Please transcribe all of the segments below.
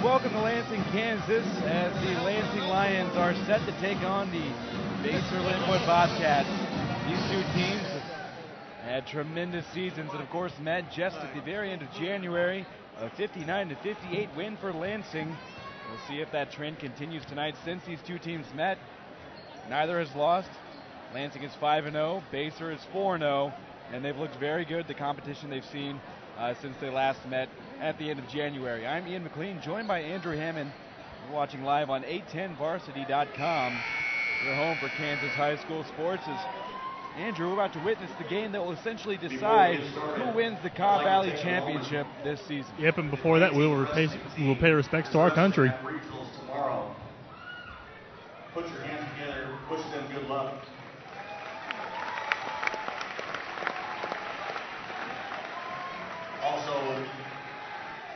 welcome to Lansing, Kansas, as the Lansing Lions are set to take on the Basehor-Linwood Bobcats. These two teams had tremendous seasons and, of course, met just at the very end of January. A 59-58 win for Lansing. We'll see if that trend continues tonight. Since these two teams met, neither has lost. Lansing is 5-0, Basehor is 4-0, and they've looked very good, the competition they've seen since they last met at the end of January. I'm Ian McLean, joined by Andrew Hammond. We're watching live on 810varsity.com. We're home for Kansas high school sports. As Andrew, we're about to witness the game that will essentially decide who wins the Cobb Valley Championship this season. Yep, and before that, we will pay respects to our country. Put your hands together, wish them good luck.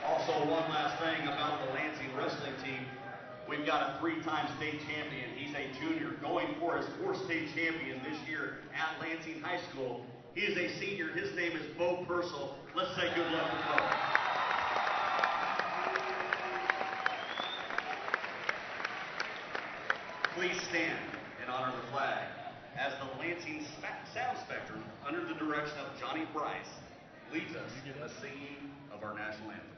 Also, one last thing about the Lansing wrestling team. We've got a three-time state champion. He's a junior going for his fourth state champion this year at Lansing High School. He is a senior. His name is Bo Purcell. Let's say good luck to Bo. Please stand and honor the flag as the Lansing Sound Spectrum, under the direction of Johnny Bryce, leads us in the singing of our national anthem.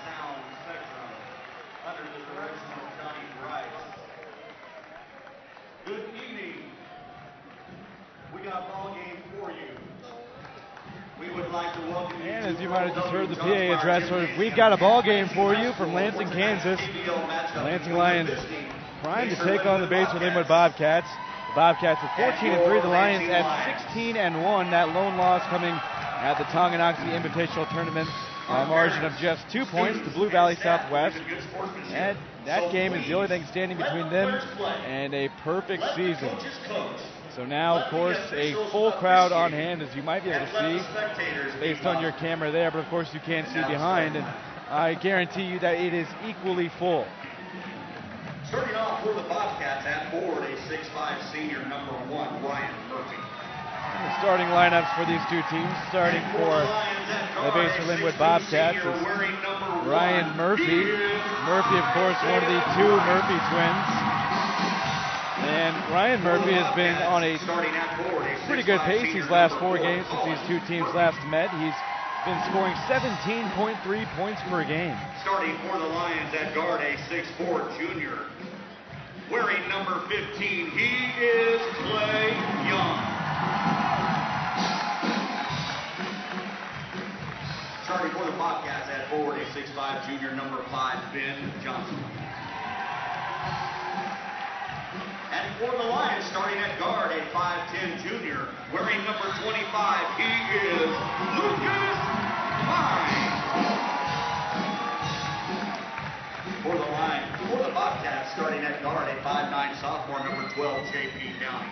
Sound Spectrum, under the direction of Johnny Bryce. Good evening. We got a ball game for you. We would like to welcome you. And as you might have just heard the PA address, we've got a ball game for you from Lansing, Kansas. The Lansing Lions trying to take on the Basehor-Linwood Bobcats. The Bobcats are 14-3, the Lions at 16-1. That lone loss coming at the Tonganoxie Invitational Tournament. A margin of just 2 points to Blue Valley Southwest. And that game is the only thing standing between them and a perfect season. So now, of course, a full crowd on hand, as you might be able to see based on your camera there, but of course you can't see behind. And I guarantee you that it is equally full. Starting off for the Bobcats at board, a 6'5" senior, number 1, Ryan Murphy. The starting lineups for these two teams, starting for the Basehor-Linwood Bobcats, is Ryan Murphy. Murphy, of course, one of the two Murphy twins. And Ryan Murphy has been on a pretty good pace these last 4 games since these two teams last met. He's been scoring 17.3 points per game. Starting for the Lions at guard, a 6'4" junior. Wearing number 15, he is Clay Young. Starting for the Bobcats at board, a 6'5" junior, number 5, Ben Johnson. And for the Lions, starting at guard, a 5'10" junior, wearing number 25, he is Lucas Pine. For the Bobcats, starting at guard, a 5'9" sophomore, number 12, J.P. Downey.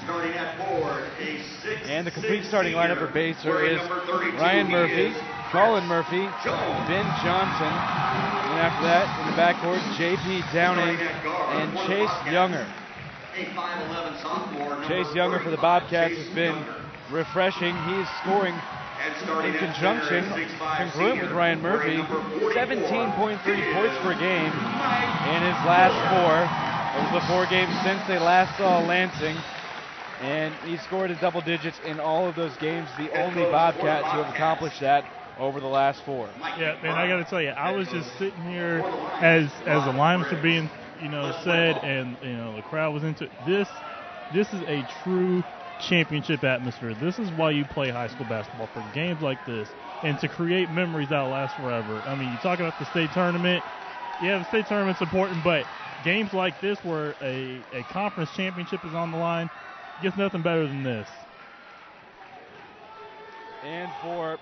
Starting at board, a 6'6" and the complete starting lineup for Basehor is Ryan Murphy, Colin Murphy, Ben Johnson, and after that, in the backcourt, J.P. Downing and Chase Younger. Chase Younger for the Bobcats has been refreshing. He is scoring in conjunction, congruent with Ryan Murphy, 17.3 points per game in his last 4. Those are the 4 games since they last saw Lansing. And he scored his double digits in all of those games, the only Bobcat to have accomplished that over the last 4. Yeah, man, I got to tell you, I was just sitting here as the lineups were being, said, and the crowd was into it. This is a true championship atmosphere. This is why you play high school basketball, for games like this, and to create memories that last forever. I mean, you talk about the state tournament. Yeah, the state tournament's important, but games like this where a conference championship is on the line, gets nothing better than this. And for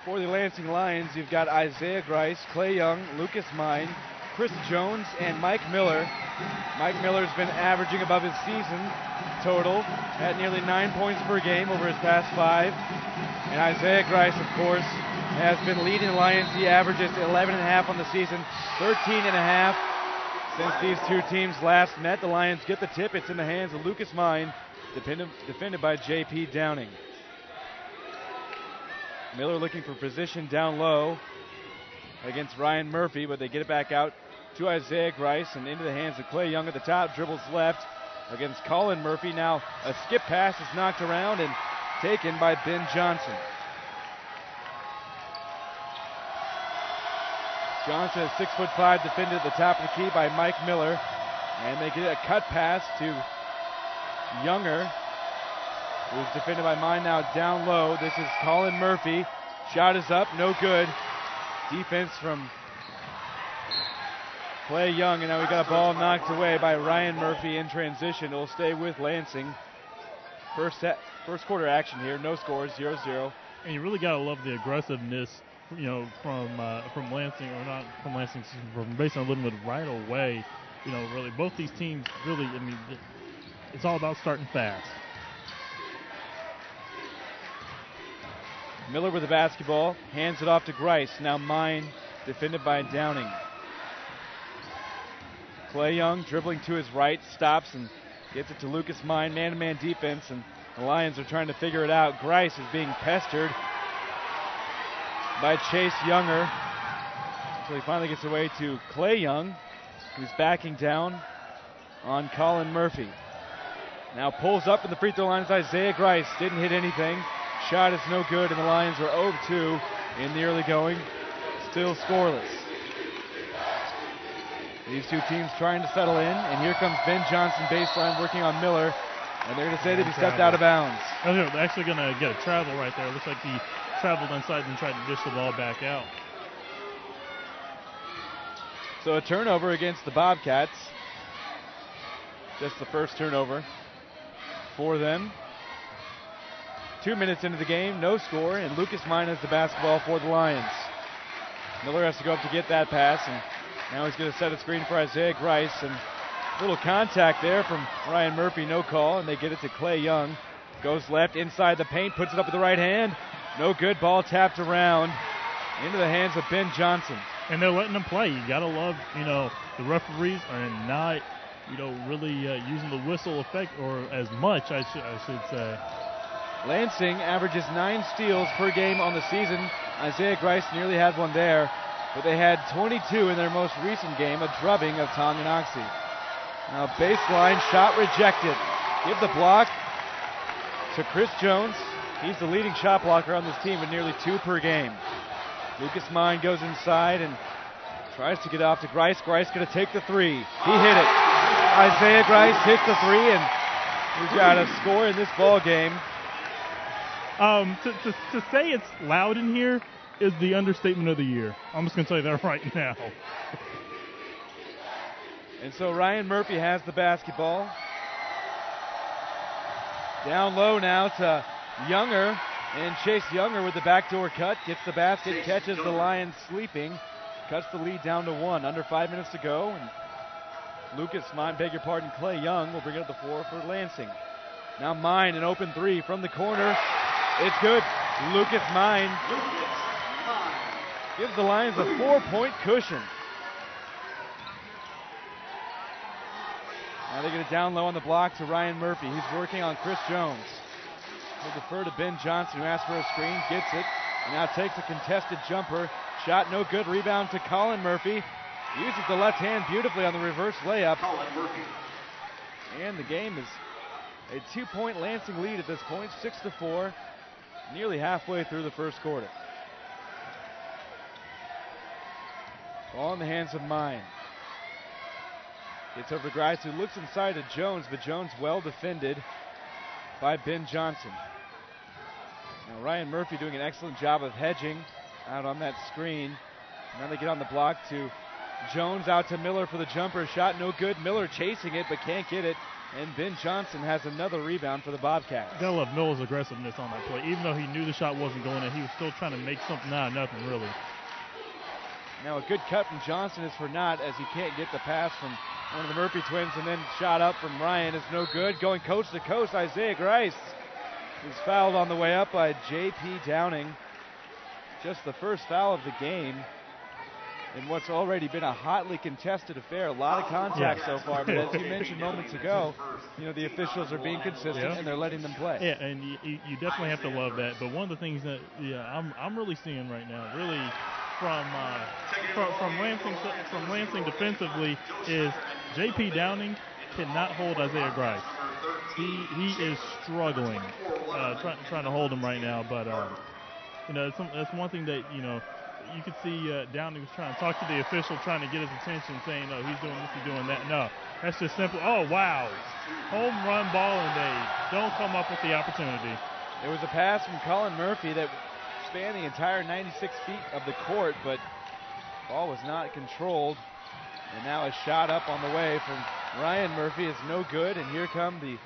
the Lansing Lions, you've got Isaiah Grice, Clay Young, Lucas Mine, Chris Jones, and Mike Miller. Mike Miller's been averaging above his season total at nearly 9 points per game over his past 5. And Isaiah Grice, of course, has been leading the Lions. He averages 11.5 on the season, 13.5 since these two teams last met. The Lions get the tip. It's in the hands of Lucas Mine, defended by J.P. Downing. Miller looking for position down low against Ryan Murphy, but they get it back out to Isaiah Grice and into the hands of Clay Young at the top. Dribbles left against Colin Murphy. Now a skip pass is knocked around and taken by Ben Johnson. Johnson is 6'5", defended at the top of the key by Mike Miller. And they get a cut pass to Younger, who's defended by Mine now down low. This is Colin Murphy. Shot is up, no good. Defense from Clay Young, and now we got a ball knocked away by Ryan Murphy in transition. It'll stay with Lansing. First quarter action here, no scores, 0-0. And you really got to love the aggressiveness, from Lansing, or not from Lansing, from Basehor-Linwood right away. Really, both these teams really, it's all about starting fast. Miller with the basketball, hands it off to Grice. Now Mine, defended by Downing. Clay Young dribbling to his right, stops and gets it to Lucas Mine, man-to-man defense, and the Lions are trying to figure it out. Grice is being pestered by Chase Younger until he finally gets away to Clay Young, who's backing down on Colin Murphy. Now pulls up in the free throw line is Isaiah Grice. Didn't hit anything. Shot is no good, and the Lions are 0-2 in the early going. Still scoreless. These two teams trying to settle in, and here comes Ben Johnson baseline working on Miller, and they're going to say that he stepped out of bounds. They're actually going to get a travel right there. It looks like he traveled inside and tried to dish the ball back out. So a turnover against the Bobcats. Just the first turnover for them. 2 minutes into the game, no score, and Lucas Mine has the basketball for the Lions. Miller has to go up to get that pass, and now he's going to set a screen for Isaiah Grice, and a little contact there from Ryan Murphy, no call, and they get it to Clay Young. Goes left inside the paint, puts it up with the right hand. No good, ball tapped around into the hands of Ben Johnson. And they're letting them play. You got to love, the referees are not, really using the whistle effect, or as much, I should say. Lansing averages 9 steals per game on the season. Isaiah Grice nearly had one there, but they had 22 in their most recent game, a drubbing of Tonganoxie. Now baseline shot rejected. Give the block to Chris Jones. He's the leading shot blocker on this team with nearly 2 per game. Lucas Mine goes inside and tries to get off to Grice. Grice going to take the 3. He hit it. Isaiah Grice hits the 3, and we've got a score in this ball game. To say it's loud in here is the understatement of the year. I'm just going to tell you that right now. And so Ryan Murphy has the basketball. Down low now to Younger, and Chase Younger with the backdoor cut, gets the basket, catches the Lions sleeping, cuts the lead down to 1. Under 5 minutes to go, and Clay Young will bring it up the floor for Lansing. Now Mine, an open 3 from the corner. It's good. Lucas Mine gives the Lions a 4-point cushion. Now they get it down low on the block to Ryan Murphy. He's working on Chris Jones. He'll defer to Ben Johnson, who asks for a screen, gets it, and now takes a contested jumper. Shot no good. Rebound to Colin Murphy. Uses the left hand beautifully on the reverse layup. Colin Murphy. And the game is a 2-point Lansing lead at this point, 6-4. nearly halfway through the first quarter. Ball in the hands of Mine. Gets over to Grice, who looks inside to Jones, but Jones well defended by Ben Johnson. Now Ryan Murphy doing an excellent job of hedging out on that screen. Now they get on the block to Jones, out to Miller for the jumper shot, no good. Miller chasing it but can't get it, and Ben Johnson has another rebound for the Bobcats. Gotta love Miller's aggressiveness on that play. Even though he knew the shot wasn't going in, he was still trying to make something out of nothing, really. Now a good cut from Johnson is for naught, as he can't get the pass from one of the Murphy twins, and then shot up from Ryan is no good. Going coast to coast, Isaiah Grice is fouled on the way up by J.P. Downing. Just the first foul of the game in what's already been a hotly contested affair. A lot of contact so far, but as you mentioned moments ago, the officials are being consistent and they're letting them play. Yeah, and you definitely have to love that. But one of the things that I'm really seeing right now, really from Lansing defensively, is J.P. Downing cannot hold Isaiah Grice. He is struggling, trying to hold him right now. But that's one thing that you could see Downing was trying to talk to the official, trying to get his attention, saying, "No, he's doing this, he's doing that." No, that's just simple. Oh wow, home run ball, and they don't come up with the opportunity. There was a pass from Colin Murphy that spanned the entire 96 feet of the court, but ball was not controlled. And now a shot up on the way from Ryan Murphy is no good, and here come the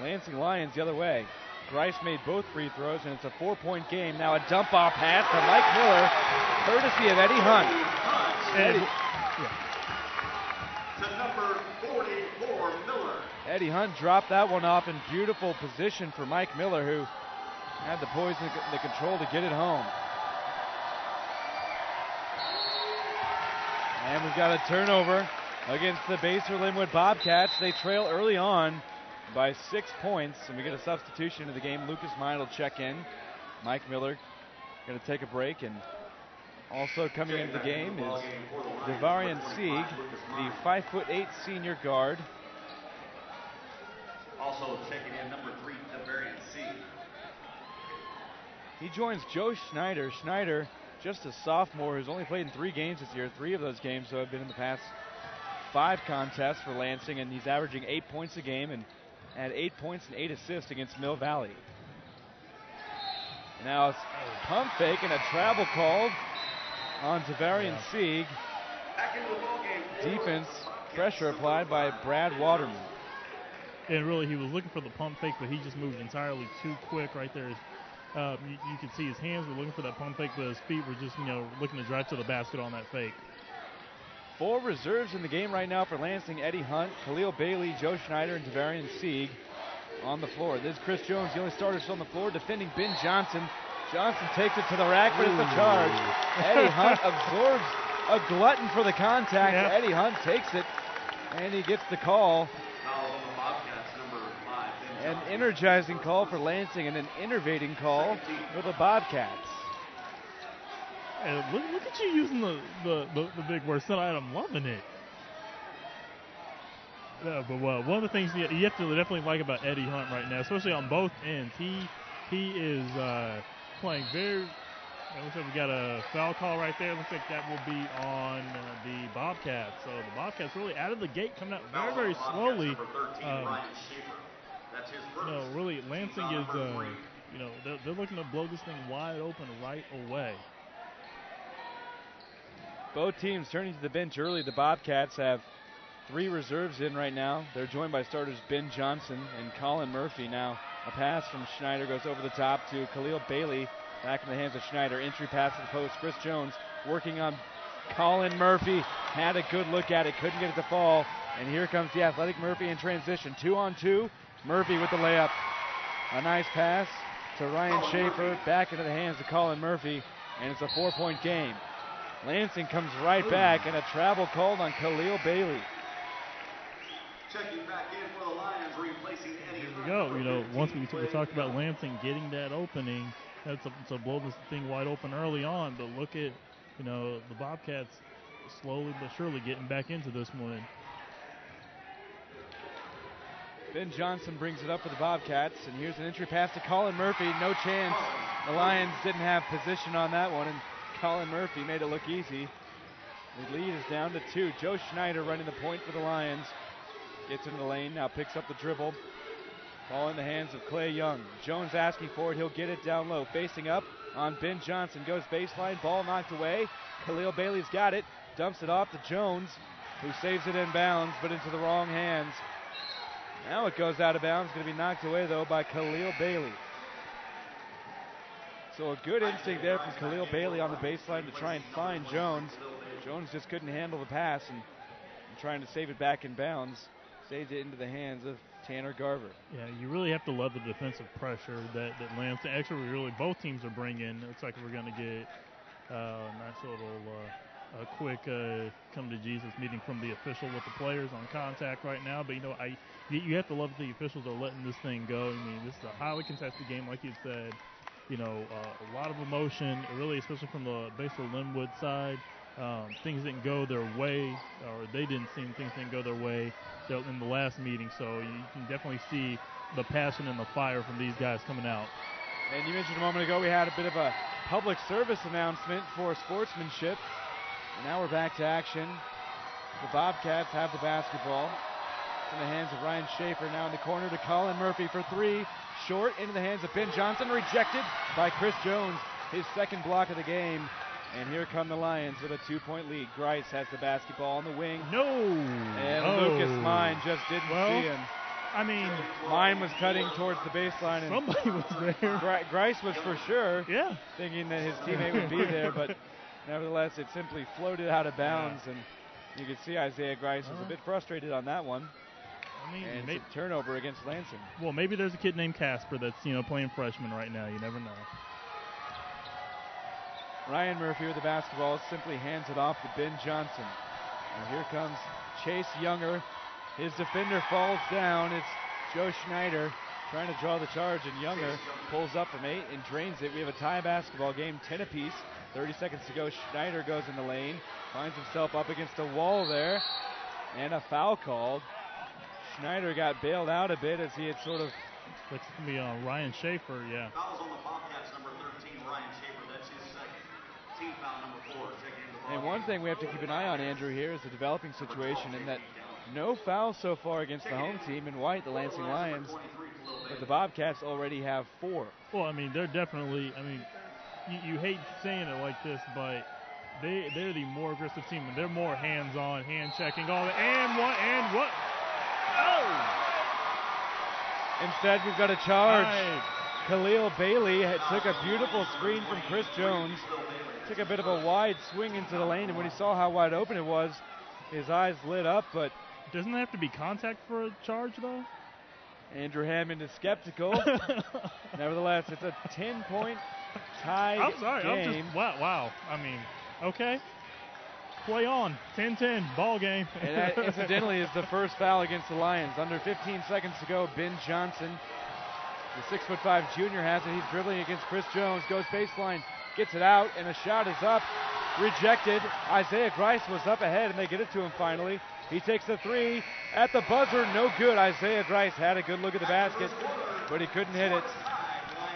Lansing Lions the other way. Grice made both free throws, and it's a 4-point game. Now a dump-off pass to Mike Miller, courtesy of Eddie Hunt. To number 44, Miller. Eddie Hunt dropped that one off in beautiful position for Mike Miller, who had the poise and the control to get it home. And we've got a turnover against the Basehor-Linwood Bobcats. They trail early on by 6 points, and we get a substitution into the game. Lucas Mine will check in. Mike Miller going to take a break, and also coming into the game is Devarian Sieg, the 5'8" senior guard. Also checking in number 3, Devarian Sieg. He joins Joe Schneider. Schneider, just a sophomore who's only played in 3 games this year. 3 of those games have been in the past 5 contests for Lansing, and he's averaging 8 points a game and had 8 points and 8 assists against Mill Valley. Now it's pump fake and a travel called on Devarian Sieg. Defense pressure applied by Brad Waterman. And really, he was looking for the pump fake, but he just moved entirely too quick right there. You could see his hands were looking for that pump fake, but his feet were just, looking to drive to the basket on that fake. 4 reserves in the game right now for Lansing. Eddie Hunt, Khalil Bailey, Joe Schneider, and Devarian Sieg on the floor. This is Chris Jones, the only starter still on the floor, defending Ben Johnson. Johnson takes it to the rack, but it's a charge. Eddie Hunt absorbs a glutton for the contact. Yep. Eddie Hunt takes it, and he gets the call. An energizing call for Lansing and an innervating call for the Bobcats. Hey, look at you using the big word tonight. I'm loving it. Yeah, but one of the things you have to definitely like about Eddie Hunt right now, especially on both ends, he is playing very. Looks like we got a foul call right there. Looks like that will be on the Bobcats. So the Bobcats really out of the gate coming out very, very slowly. Really, Lansing is, they're looking to blow this thing wide open right away. Both teams turning to the bench early. The Bobcats have 3 reserves in right now. They're joined by starters Ben Johnson and Colin Murphy. Now a pass from Schneider goes over the top to Khalil Bailey. Back in the hands of Schneider. Entry pass to the post. Chris Jones working on Colin Murphy. Had a good look at it. Couldn't get it to fall. And here comes the athletic Murphy in transition. 2-on-2. Murphy with the layup. A nice pass to Ryan Schaefer. Back into the hands of Colin Murphy. And it's a 4-point game. Lansing comes right back, and a travel called on Khalil Bailey. Checking back in for the Lions, replacing Eddie. Here we go. Once we talked about Lansing getting that opening, that's to blow this thing wide open early on. But look at, the Bobcats slowly but surely getting back into this one. Ben Johnson brings it up for the Bobcats, and here's an entry pass to Colin Murphy. No chance. The Lions didn't have position on that one, and Colin Murphy made it look easy. The lead is down to 2. Joe Schneider running the point for the Lions. Gets into the lane, now picks up the dribble. Ball in the hands of Clay Young. Jones asking for it, he'll get it down low. Facing up on Ben Johnson, goes baseline, ball knocked away. Khalil Bailey's got it, dumps it off to Jones, who saves it in bounds, but into the wrong hands. Now it goes out of bounds, going to be knocked away though by Khalil Bailey. So a good instinct there from Khalil Bailey on the baseline to try and find Jones. Jones just couldn't handle the pass and trying to save it back in bounds. Saved it into the hands of Tanner Garver. Yeah, you really have to love the defensive pressure that Lansing, actually really both teams are bringing. Looks like we're going to get a nice little quick come to Jesus meeting from the official with the players on contact right now. But, you have to love the officials are letting this thing go. I mean, this is a highly contested game, like you said. A lot of emotion, really, especially from the Basehor-Linwood side. Things didn't go their way, or they didn't seem things didn't go their way in the last meeting. So you can definitely see the passion and the fire from these guys coming out. And you mentioned a moment ago we had a bit of a public service announcement for sportsmanship. And now we're back to action. The Bobcats have the basketball. It's in the hands of Ryan Schaefer. Now in the corner to Colin Murphy for 3. Short into the hands of Ben Johnson. Rejected by Chris Jones. His second block of the game. And here come the Lions with a 2-point lead. Grice has the basketball on the wing. No! And Lucas Mine just didn't see him. I mean, Mine was cutting towards the baseline. And somebody was there. Grice was for sure thinking that his teammate would be there, but nevertheless, it simply floated out of bounds. And you can see Isaiah Grice was a bit frustrated on that one. I mean, and it's a turnover against Lansing. Well, maybe there's a kid named Casper that's playing freshman right now. You never know. Ryan Murphy with the basketball simply hands it off to Ben Johnson. And here comes Chase Younger. His defender falls down. It's Joe Schneider trying to draw the charge, and Younger pulls up from 8 and drains it. We have a tie basketball game, 10 apiece. 30 seconds to go. Schneider goes in the lane, finds himself up against a wall there, and a foul called. Schneider got bailed out a bit as he had sort of... Looks to be Ryan Schaefer, Fouls on the Bobcats, number 13, Ryan Schaefer. That's his second. Team foul number 4. And one thing we have to keep an eye on, Andrew, here is the developing situation, in that no fouls so far against the home team in white, the Lansing Lions, but the Bobcats already have 4. Well, I mean, they're definitely, you hate saying it like this, but they're the more aggressive team, and they're more hands-on, hand-checking, all that, and what? Oh! Instead, we've got a charge. Right. Khalil Bailey took a beautiful screen from Chris Jones, took a bit of a wide swing into the lane, and when he saw how wide open it was, his eyes lit up, but... Doesn't it have to be contact for a charge, though? Andrew Hammond is skeptical. Nevertheless, it's a 10-point tied I'm sorry, game. Wow. I mean, okay. Play on. 10-10, ball game. And that, incidentally, is the first foul against the Lions. Under 15 seconds to go, Ben Johnson, the 6'5" junior, has it. He's dribbling against Chris Jones, goes baseline, gets it out, and a shot is up. Rejected. Isaiah Grice was up ahead, and they get it to him finally. He takes the 3 at the buzzer. No good. Isaiah Grice had a good look at the basket, but he couldn't hit it.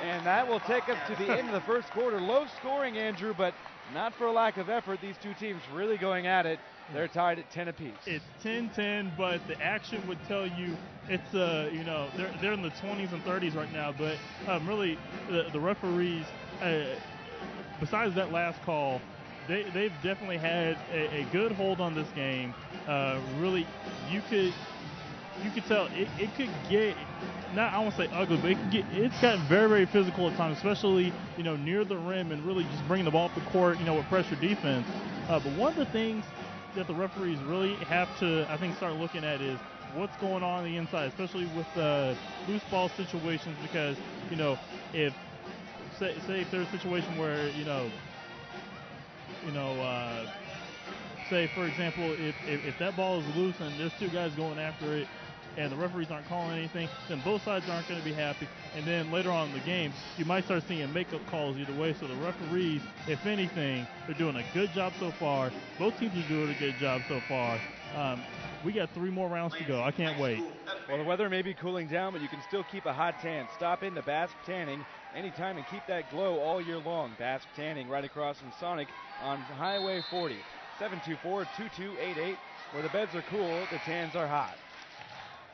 And that will take us to the end of the first quarter. Low scoring, Andrew, but not for a lack of effort. These two teams really going at it. They're tied at 10 apiece. It's 10-10, but the action would tell you it's, they're in the 20s and 30s right now. But really, the referees, besides that last call, they've definitely had a good hold on this game. Really, you could tell it could get, not I won't say ugly, but it's gotten very, very physical at times, especially near the rim and really just bringing the ball up the court, with pressure defense. But one of the things that the referees really have to, I think, start looking at is what's going on the inside, especially with loose ball situations, because if say if there's a situation where say for example, if that ball is loose and there's two guys going after it and the referees aren't calling anything, then both sides aren't going to be happy. And then later on in the game, you might start seeing makeup calls either way. So the referees, if anything, they're doing a good job so far. Both teams are doing a good job so far. We got 3 more rounds to go. I can't wait. Well, the weather may be cooling down, but you can still keep a hot tan. Stop into Basque Tanning anytime and keep that glow all year long. Basque Tanning right across from Sonic on Highway 40. 724-2288. Where the beds are cool, the tans are hot.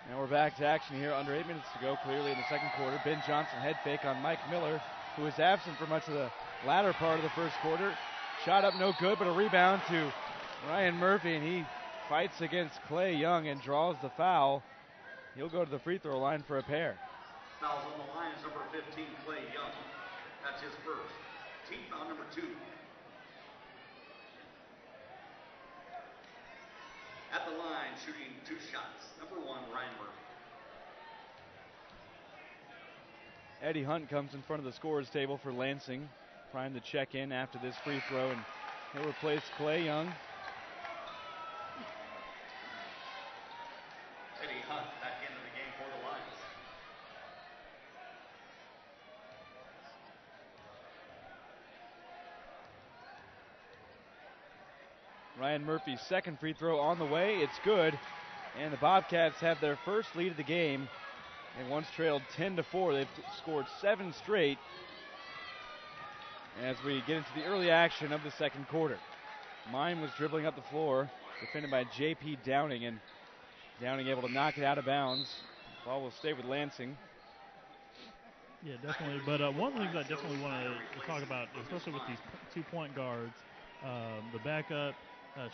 And we're back to action here. Under 8 minutes to go, clearly in the second quarter. Ben Johnson head fake on Mike Miller, who was absent for much of the latter part of the first quarter. Shot up no good, but a rebound to Ryan Murphy, and he fights against Clay Young and draws the foul. He'll go to the free throw line for a pair. Fouls on the line is number 15, Clay Young. That's his first. Team foul number 2. At the line, shooting 2 shots. Number 1, Ryan Murphy. Eddie Hunt comes in front of the scorer's table for Lansing, primed to check in after this free throw, and he'll replace Clay Young. Eddie Hunt back into the game for the Lions. Ryan Murphy's second free throw on the way. It's good. And the Bobcats have their first lead of the game. They once trailed 10-4. They've scored 7 straight as we get into the early action of the second quarter. Mine was dribbling up the floor, defended by J.P. Downing, and Downing able to knock it out of bounds. Ball will stay with Lansing. Yeah, definitely. But one of the things I definitely want to talk about, especially with these 2-point guards, the backup,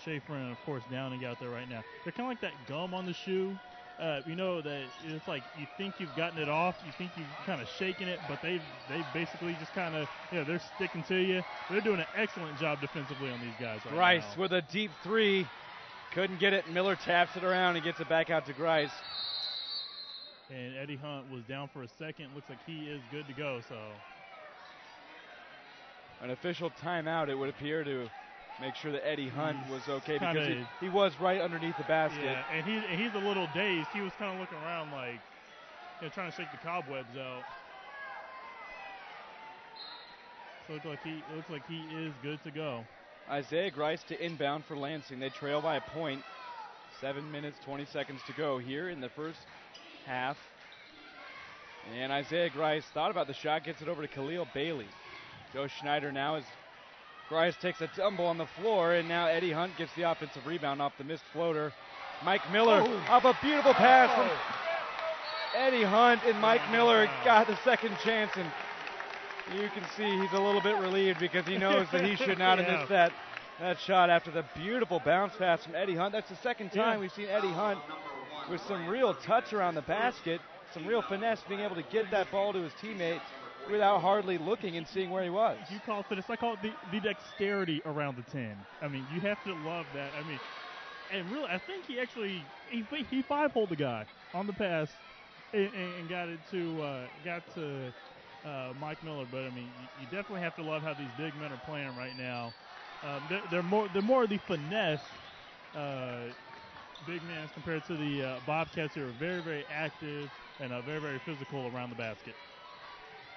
Schaefer, and of course Downing out there right now. They're kind of like that gum on the shoe. You know that it's like you think you've gotten it off, you think you've kind of shaken it, but they basically just kind of, they're sticking to you. They're doing an excellent job defensively on these guys right Grice now. with a deep 3. Couldn't get it. Miller taps it around and gets it back out to Grice. And Eddie Hunt was down for a second. Looks like he is good to go. So an official timeout, it would appear, to make sure that Eddie Hunt was okay, because he was right underneath the basket. Yeah, and he's a little dazed. He was kind of looking around like, trying to shake the cobwebs out. So it looks like he is good to go. Isaiah Grice to inbound for Lansing. They trail by a point. 7 minutes, 20 seconds to go here in the first half. And Isaiah Grice thought about the shot, gets it over to Khalil Bailey. Joe Schneider now as Grice takes a tumble on the floor, and now Eddie Hunt gets the offensive rebound off the missed floater. Mike Miller off a beautiful pass from Eddie Hunt, and Mike Miller got the second chance, and you can see he's a little bit relieved because he knows that he should not have missed that shot after the beautiful bounce pass from Eddie Hunt. That's the second time we've seen Eddie Hunt with some real touch around the basket, some real finesse, being able to get that ball to his teammate without hardly looking and seeing where he was. You call it finesse. I call it the dexterity around the 10. I mean, you have to love that. I mean, and really, I think he five-holed the guy on the pass and got it to Mike Miller. But I mean, you definitely have to love how these big men are playing right now. They're more of the finesse big men compared to the Bobcats, who are very, very active and very, very physical around the basket.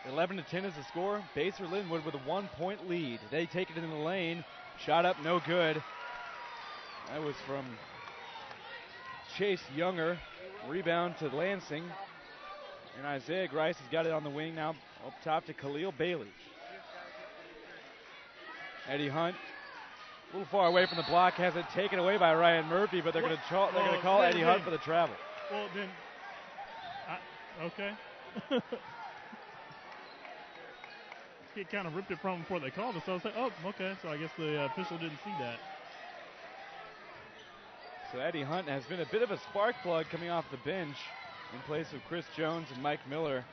11-10 is the score. Basehor-Linwood with a 1-point lead. They take it in the lane. Shot up, no good. That was from Chase Younger. Rebound to Lansing. And Isaiah Grice has got it on the wing now, up top to Khalil Bailey. Eddie Hunt, a little far away from the block, has it taken away by Ryan Murphy, but they're going to call Eddie Hunt for the travel. Well, then, okay. He kind of ripped it from him before they called it, so I was like, oh, okay. So I guess the official didn't see that. So Eddie Hunt has been a bit of a spark plug coming off the bench in place of Chris Jones and Mike Miller.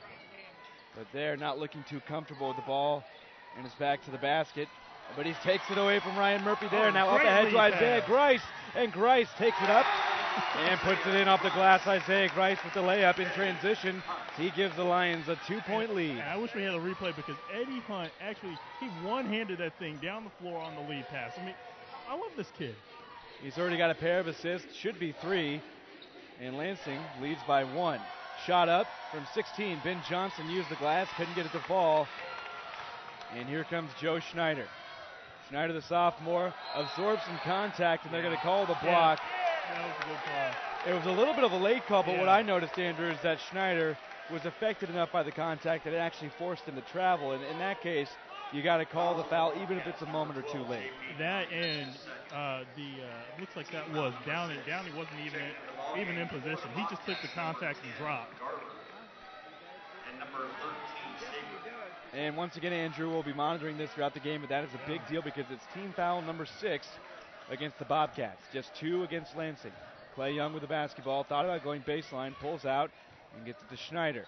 But they're not looking too comfortable with the ball, and it's back to the basket. But he takes it away from Ryan Murphy there. Now up ahead to Isaiah Grice, and Grice takes it up and puts it in off the glass. Isaiah Grice with the layup in transition. He gives the Lions a 2-point lead. And I wish we had a replay because Eddie Hunt actually, he one-handed that thing down the floor on the lead pass. I mean, I love this kid. He's already got a pair of assists, should be 3. And Lansing leads by 1. Shot up from 16. Ben Johnson used the glass, couldn't get it to fall. And here comes Joe Schneider. Schneider, the sophomore, absorbs some contact, and they're going to call the block. That was a good call. It was a little bit of a late call, but Yeah. what I noticed, Andrew, is that Schneider was affected enough by the contact that it actually forced him to travel. And in that case, you got to call the foul, even if it's a moment or two late. That and looks like that was Downey. Downey wasn't even in position. He just took the contact and dropped. And number 13, And once again, Andrew will be monitoring this throughout the game, but that is a big deal because it's team foul number 6 against the Bobcats. Just 2 against Lansing. Clay Young with the basketball, thought about going baseline, pulls out, and gets it to Schneider.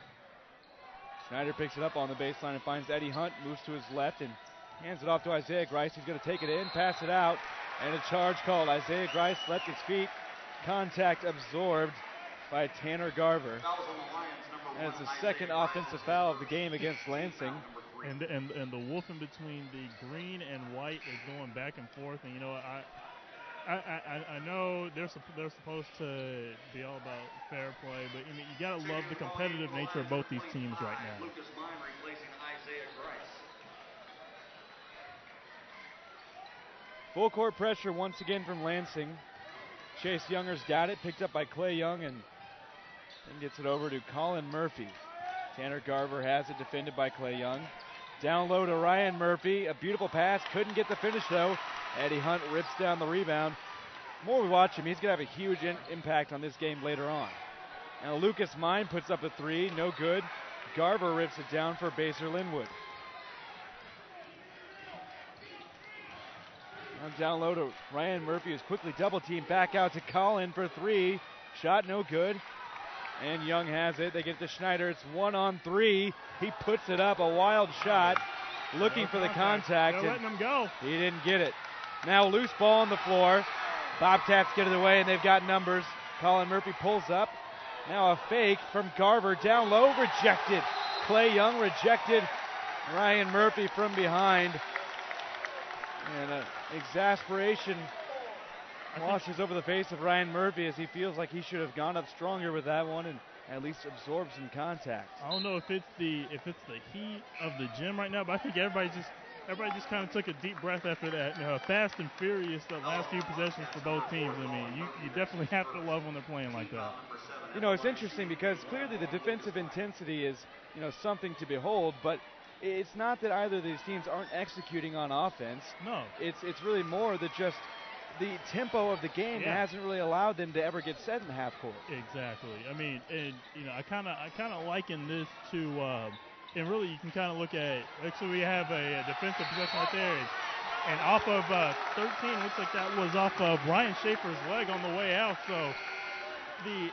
Schneider picks it up on the baseline and finds Eddie Hunt, moves to his left, and hands it off to Isaiah Grice. He's going to take it in, pass it out, and a charge called. Isaiah Grice left his feet. Contact absorbed by Tanner Garver. And it's the second offensive foul of the game against Lansing. And the wolf in between the green and white is going back and forth. And you know, I know they're supposed to be all about fair play, but I mean, you gotta love the competitive nature of both these teams right now. Full court pressure once again from Lansing. Chase Younger's got it, picked up by Clay Young, and then gets it over to Colin Murphy. Tanner Garver has it, defended by Clay Young. Down low to Ryan Murphy. A beautiful pass. Couldn't get the finish, though. Eddie Hunt rips down the rebound. The more we watch him, he's going to have a huge impact on this game later on. Now Lucas Mine puts up a three. No good. Garver rips it down for Basehor-Linwood. Now down low to Ryan Murphy, who's quickly double-teamed. Back out to Colin for three. Shot no good. And Young has it. They get to Schneider. It's 1-on-3. He puts it up. A wild shot. Looking for the contact. They're letting him go. He didn't get it. Now loose ball on the floor. Bobcats get it away, and they've got numbers. Colin Murphy pulls up. Now a fake from Garver. Down low. Rejected. Clay Young rejected. Ryan Murphy from behind. And exasperation washes over the face of Ryan Murphy as he feels like he should have gone up stronger with that one and at least absorbed some contact. I don't know if it's the heat of the gym right now, but I think everybody just kind of took a deep breath after that. You know, fast and furious the last few possessions for both teams. I mean, you definitely have to love when they're playing like that. You know, it's interesting because clearly the defensive intensity is, you know, something to behold, but it's not that either of these teams aren't executing on offense. No. It's really more that just the tempo of the game hasn't really allowed them to ever get set in the half court. Exactly. I mean, and you know, I kind of liken this to, and really you can kind of look at. Actually, we have a defensive possession right there, and off of 13, looks like that was off of Ryan Schaefer's leg on the way out. So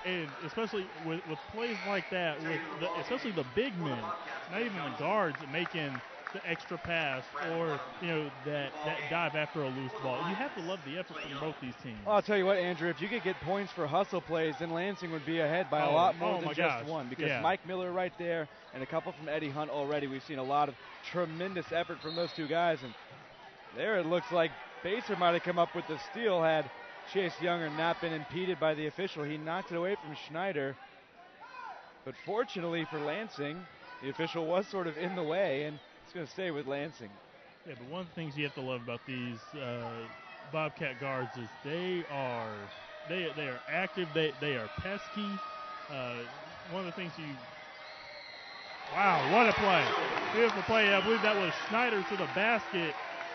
and especially with plays like that, especially the big men, not even the guards making the extra pass or, you know, that dive after a loose ball. You have to love the effort from both these teams. Well, I'll tell you what, Andrew, if you could get points for hustle plays, then Lansing would be ahead by a lot more than just one. Because Mike Miller right there and a couple from Eddie Hunt already. We've seen a lot of tremendous effort from those two guys. And there it looks like Baser might have come up with the steal had Chase Younger not been impeded by the official. He knocked it away from Schneider. But fortunately for Lansing, the official was sort of in the way, and it's going to stay with Lansing. Yeah, but one of the things you have to love about these Bobcat guards is they are active. They are pesky. One of the things wow, what a play. Beautiful play. I believe that was Schneider to the basket.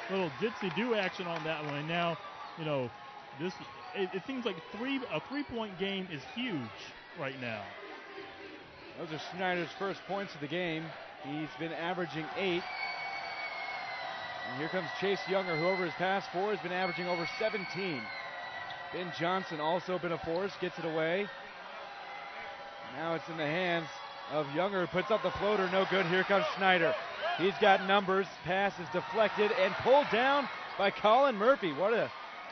Little ditsy-do action on that one. And now, you know, it seems like a three-point game is huge right now. Those are Schneider's first points of the game. He's been averaging 8. And here comes Chase Younger, who over his past 4 has been averaging over 17. Ben Johnson also been a force, gets it away. Now it's in the hands of Younger, who puts up the floater, no good. Here comes Schneider. He's got numbers. Pass is deflected and pulled down by Colin Murphy. What a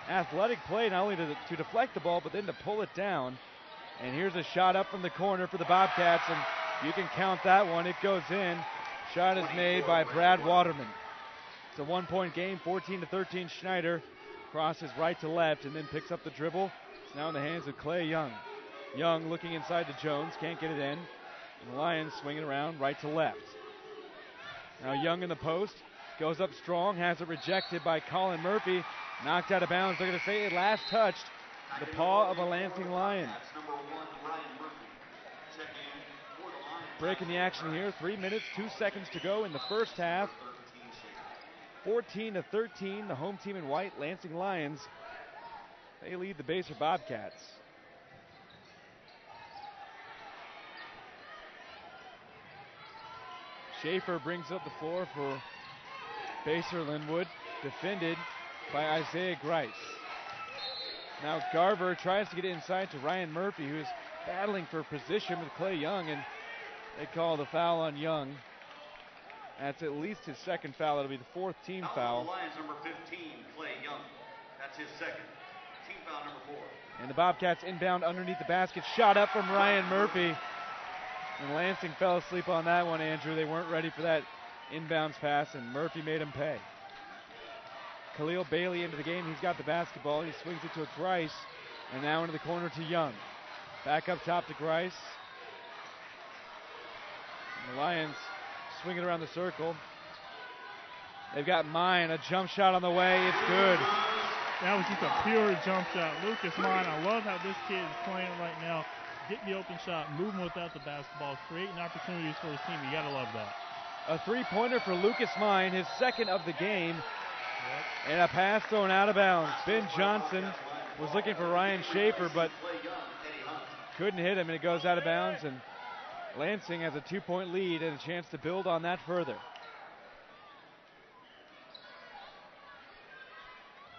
athletic play, not only to deflect the ball, but then to pull it down. And here's a shot up from the corner for the Bobcats, and you can count that one. It goes in. Shot is made by Brad Waterman. It's a one-point game, 14-13. Schneider crosses right to left and then picks up the dribble. It's now in the hands of Clay Young. Young looking inside to Jones, can't get it in. And the Lions swinging around right to left. Now Young in the post, goes up strong, has it rejected by Colin Murphy. Knocked out of bounds. They're going to say it last touched the paw of a Lansing Lion. That's number 1, Ryan Murphy. Check in for the Lions. Breaking the action here, 3 minutes, 2 seconds to go in the first half. 14-13, the home team in white, Lansing Lions. They lead the Baser Bobcats. Schaefer brings up the floor for Basehor-Linwood, defended by Isaiah Grice. Now Garver tries to get it inside to Ryan Murphy, who's battling for position with Clay Young, and they call the foul on Young. That's at least his second foul. It'll be the 4th team foul. Lions number 15, Clay Young. That's his second. Team foul number 4. And the Bobcats inbound underneath the basket. Shot up from Ryan Murphy. And Lansing fell asleep on that one, Andrew. They weren't ready for that inbounds pass, and Murphy made him pay. Khalil Bailey into the game. He's got the basketball. He swings it to Grice, and now into the corner to Young. Back up top to Grice. And the Lions swing it around the circle. They've got Mine, a jump shot on the way. It's good. That was just a pure jump shot. Lucas Mine, I love how this kid is playing right now. Getting the open shot, moving without the basketball, creating opportunities for his team. You got to love that. A three-pointer for Lucas Mine, his second of the game. And a pass thrown out of bounds. Ben Johnson was looking for Ryan Schaefer, but couldn't hit him, and it goes out of bounds. And Lansing has a 2-point lead and a chance to build on that further.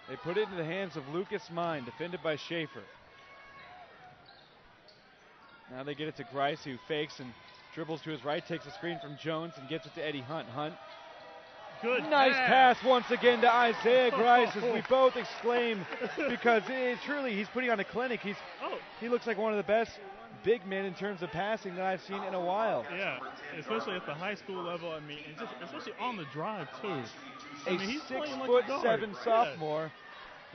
They put it into the hands of Lucas Mine, defended by Schaefer. Now they get it to Grice, who fakes and dribbles to his right, takes a screen from Jones and gets it to Eddie Hunt. Hunt. Good nice pass once again to Isaiah Grice, as we both exclaim, because truly he's putting on a clinic. He looks like one of the best big men in terms of passing that I've seen in a while. Yeah, especially at the high school level. I mean, and just especially on the drive too. He's 6'7" sophomore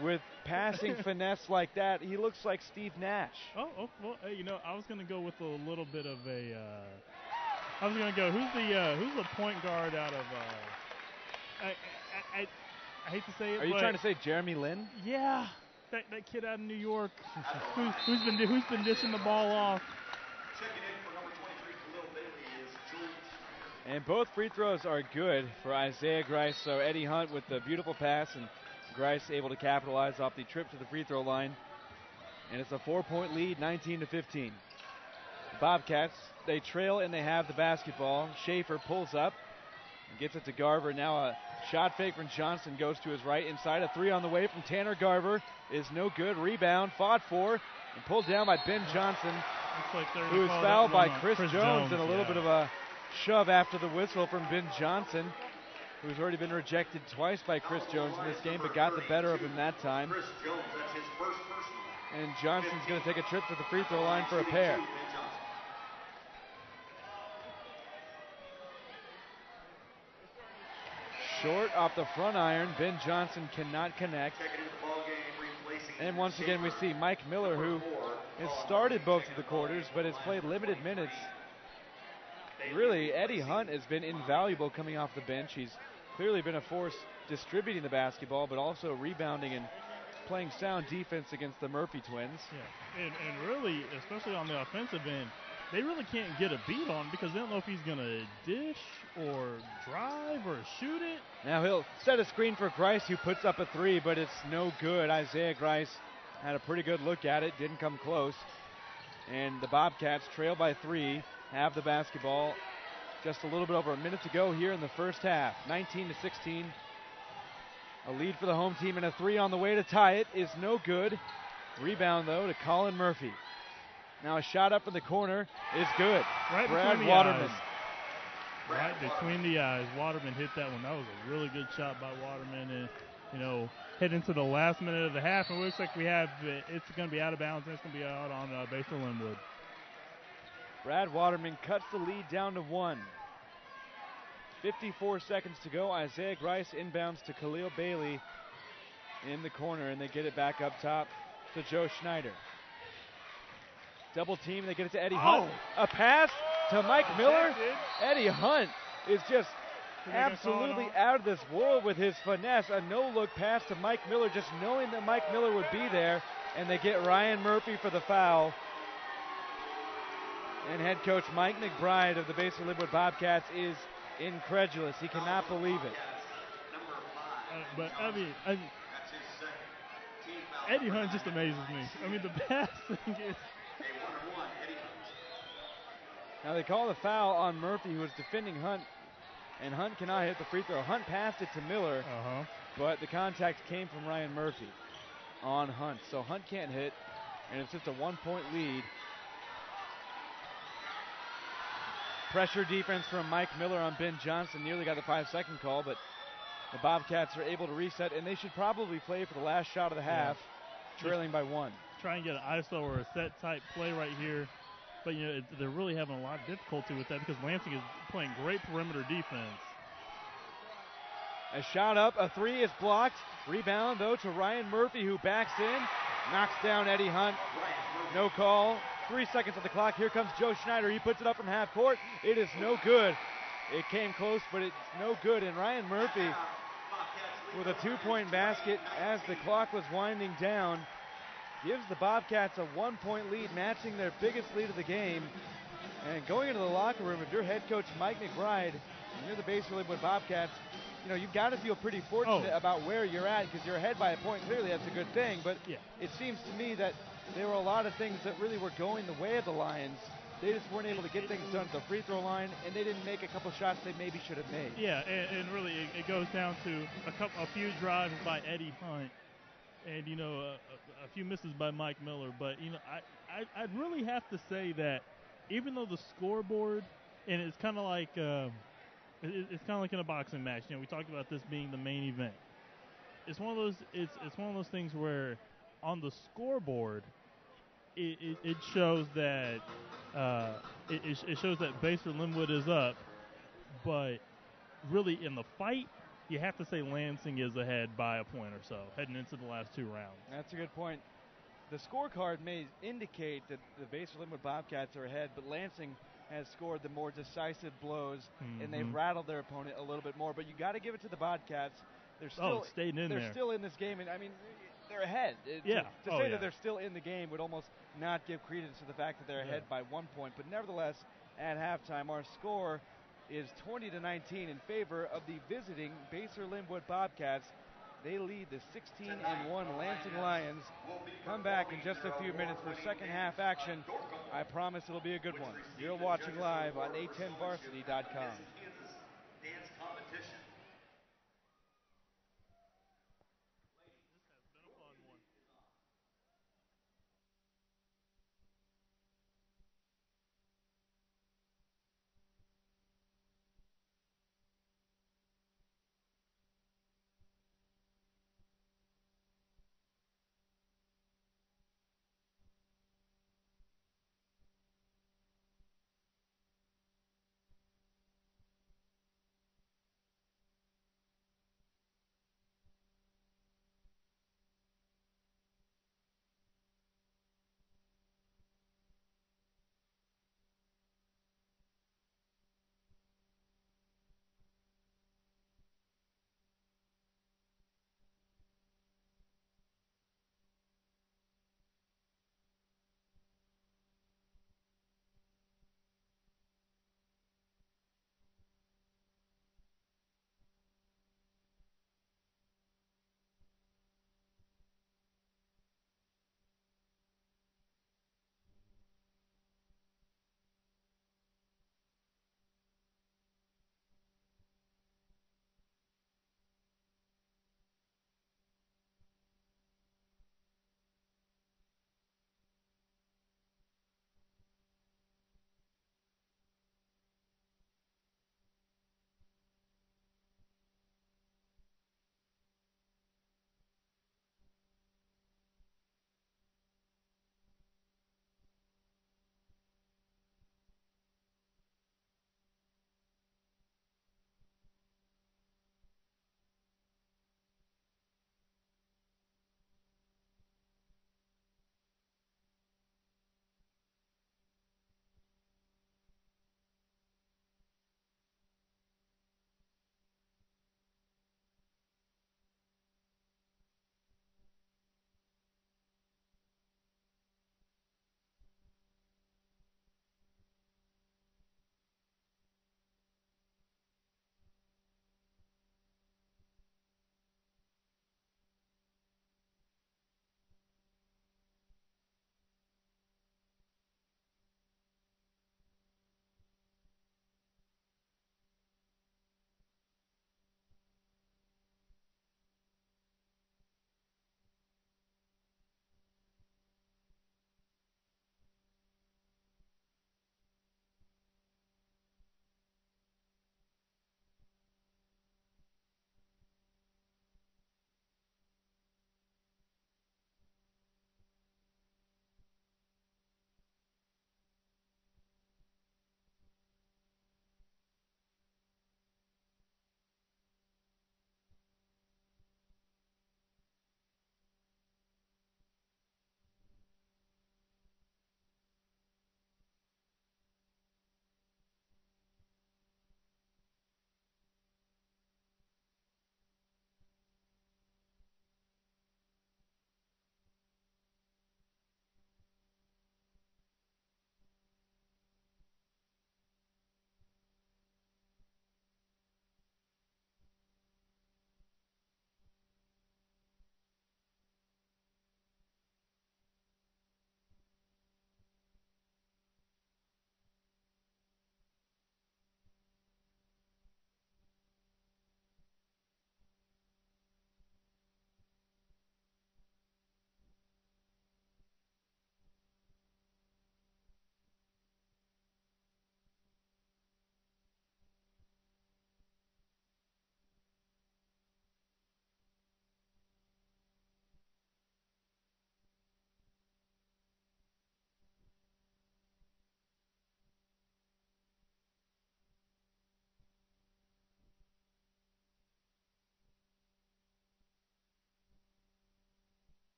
with passing finesse like that. He looks like Steve Nash. Well, I was going to go with a little bit of a. I was going to go. Who's the point guard out of? I hate to say it. Are you trying to say Jeremy Lin? Yeah, that kid out of New York, who's been dishing the ball off. Checking in for number 23, Khalil Bailey, is Jules. And both free throws are good for Isaiah Grice. So Eddie Hunt with the beautiful pass, and Grice able to capitalize off the trip to the free throw line. And it's a 4-point lead, 19-15. The Bobcats, they trail and they have the basketball. Schaefer pulls up and gets it to Garver. Now a shot fake from Johnson goes to his right inside. A three on the way from Tanner Garver is no good. Rebound, fought for, and pulled down by Ben Johnson, who is fouled by Chris Jones, and a little bit of a shove after the whistle from Ben Johnson, who's already been rejected twice by Chris Jones in this game, but got the better of him that time. Chris Jones, that's his first personal. And Johnson's going to take a trip to the free throw line for a pair. Short off the front iron. Ben Johnson cannot connect. And once again we see Mike Miller, who has started both of the quarters but has played limited minutes. Really, Eddie Hunt has been invaluable coming off the bench. He's clearly been a force distributing the basketball, but also rebounding and playing sound defense against the Murphy twins. Yeah, and really, especially on the offensive end, they really can't get a beat on him because they don't know if he's going to dish or drive or shoot it. Now he'll set a screen for Grice, who puts up a three, but it's no good. Isaiah Grice had a pretty good look at it, didn't come close. And the Bobcats trail by 3, have the basketball. Just a little bit over a minute to go here in the first half. 19-16. A lead for the home team, and a three on the way to tie it is no good. Rebound, though, to Colin Murphy. Now a shot up in the corner is good. Right Brad Waterman. Right between the eyes. Waterman hit that one. That was a really good shot by Waterman. And, head into the last minute of the half, and it looks like it's going to be out of bounds, and it's going to be out on Basehor-Linwood. Brad Waterman cuts the lead down to 1. 54 seconds to go. Isaiah Grice inbounds to Khalil Bailey in the corner, and they get it back up top to Joe Schneider. Double team, they get it to Eddie Hunt. A pass to Mike Miller. Eddie Hunt is just absolutely out of this world with his finesse. A no-look pass to Mike Miller, just knowing that Mike Miller would be there, and they get Ryan Murphy for the foul. And head coach Mike McBride of the Basehor-Linwood Bobcats is incredulous. He cannot believe it. But I mean, Eddie Hunt just amazes me. I mean, the passing is. Now they call the foul on Murphy, who was defending Hunt, and Hunt cannot hit the free throw. Hunt passed it to Miller, but the contact came from Ryan Murphy on Hunt. So Hunt can't hit, and it's just a 1-point lead. Pressure defense from Mike Miller on Ben Johnson. Nearly got the 5-second call, but the Bobcats are able to reset, and they should probably play for the last shot of the half, trailing by 1. Try and get an ISO or a set type play right here. But, you know, they're really having a lot of difficulty with that because Lansing is playing great perimeter defense. A shot up, a three is blocked. Rebound, though, to Ryan Murphy, who backs in, knocks down Eddie Hunt. No call. 3 seconds on the clock. Here comes Joe Schneider. He puts it up from half court. It is no good. It came close, but it's no good. And Ryan Murphy with a 2-point basket as the clock was winding down gives the Bobcats a 1-point lead, matching their biggest lead of the game. And going into the locker room, if you're head coach Mike McBride and you're the Basehor-Linwood Bobcats, you know, you've got to feel pretty fortunate about where you're at because you're ahead by a point. Clearly, that's a good thing. But it seems to me that there were a lot of things that really were going the way of the Lions. They just weren't able to get things done at the free throw line, and they didn't make a couple shots they maybe should have made. Yeah, and really it goes down to a few drives by Eddie Hunt, and you know a few misses by Mike Miller. But you know I'd really have to say that even though the scoreboard, and it's kind of like it's kind of like in a boxing match. You know, we talked about this being the main event. It's one of those it's one of those things where on the scoreboard it shows that it shows that Basehor-Linwood is up, but really in the fight, you have to say Lansing is ahead by a point or so heading into the last 2 rounds. That's a good point. The scorecard may indicate that the Basehor-Linwood Bobcats are ahead, but Lansing has scored the more decisive blows, and they've rattled their opponent a little bit more. But you got to give it to the Bobcats. They're still they're still in this game, and I mean, they're ahead. To say that they're still in the game would almost not give credence to the fact that they're ahead by 1 point. But nevertheless, at halftime, our score is 20-19 in favor of the visiting Basehor-Linwood Bobcats. They lead the 16-1 Lansing Lions. Come back in just a few minutes for second half action. I promise it'll be a good one. You're watching live on a10varsity.com. Dance competition.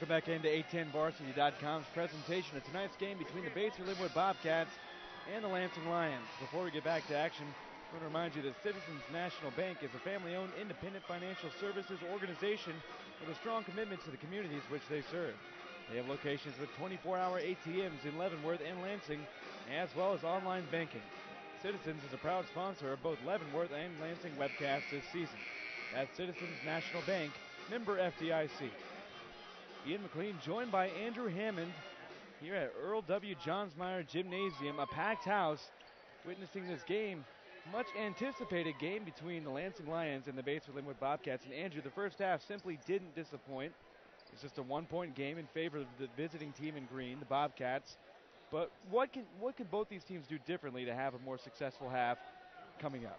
welcome back into A10varsity.com's presentation of tonight's game between the Basehor-Linwood Bobcats and the Lansing Lions. Before we get back to action, I want to remind you that Citizens National Bank is a family-owned independent financial services organization with a strong commitment to the communities which they serve. They have locations with 24-hour ATMs in Leavenworth and Lansing, as well as online banking. Citizens is a proud sponsor of both Leavenworth and Lansing webcasts this season. That's Citizens National Bank, member FDIC. Ian McLean joined by Andrew Hammond here at Earl W. Johnsmeyer Gymnasium, a packed house, witnessing this game, much anticipated game between the Lansing Lions and the Basehor-Linwood Bobcats. And Andrew, the first half simply didn't disappoint. It's just a one-point game in favor of the visiting team in green, the Bobcats. But what can both these teams do differently to have a more successful half coming up?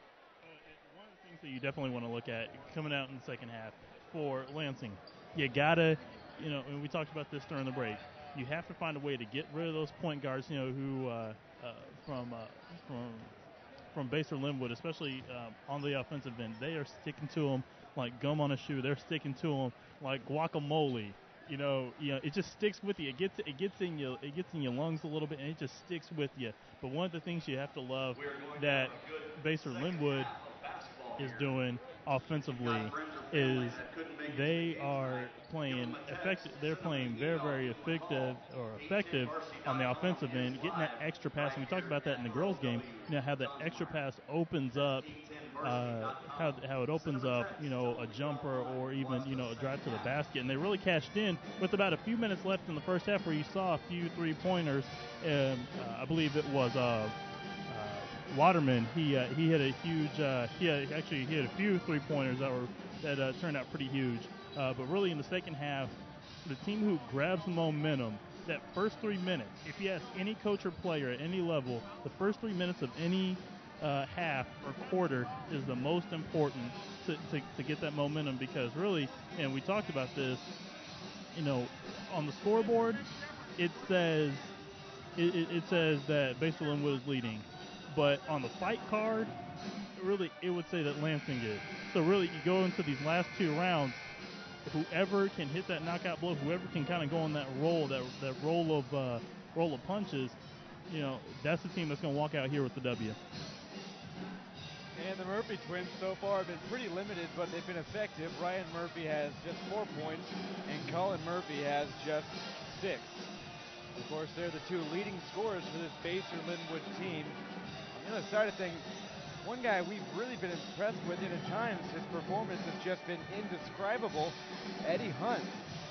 One of the things that you definitely want to look at coming out in the second half for Lansing, you gotta, and we talked about this during the break, you have to find a way to get rid of those point guards, who from Basehor-Linwood, especially on the offensive end. They are sticking to them like gum on a shoe. They're sticking to them like guacamole. It just sticks with you. It gets in your lungs a little bit, and it just sticks with you. But one of the things you have to love that Basehor-Linwood is doing offensively is they are playing effective. They're playing very, very effective on the offensive end, getting that extra pass. And we talked about that in the girls' game. How that extra pass opens up, how it opens up, a jumper or even a drive to the basket. And they really cashed in with about a few minutes left in the first half, where you saw a few three-pointers. I believe it was Waterman. He had a huge. He had a few three-pointers that turned out pretty huge. But really, in the second half, the team who grabs the momentum, that first 3 minutes, if you ask any coach or player at any level, the first 3 minutes of any half or quarter is the most important to get that momentum, because really, and we talked about this, on the scoreboard, it says that Basehor-Linwood is leading. But on the fight card, really, it would say that Lansing is. So really, you go into these last two rounds, whoever can hit that knockout blow, whoever can kind of go on that roll of punches, that's the team that's going to walk out here with the W. And the Murphy twins so far have been pretty limited, but they've been effective. Ryan Murphy has just 4 points, and Colin Murphy has just 6. Of course, they're the two leading scorers for this Basehor-Linwood team. On the other side of things, one guy we've really been impressed with, and at times his performance has just been indescribable, Eddie Hunt.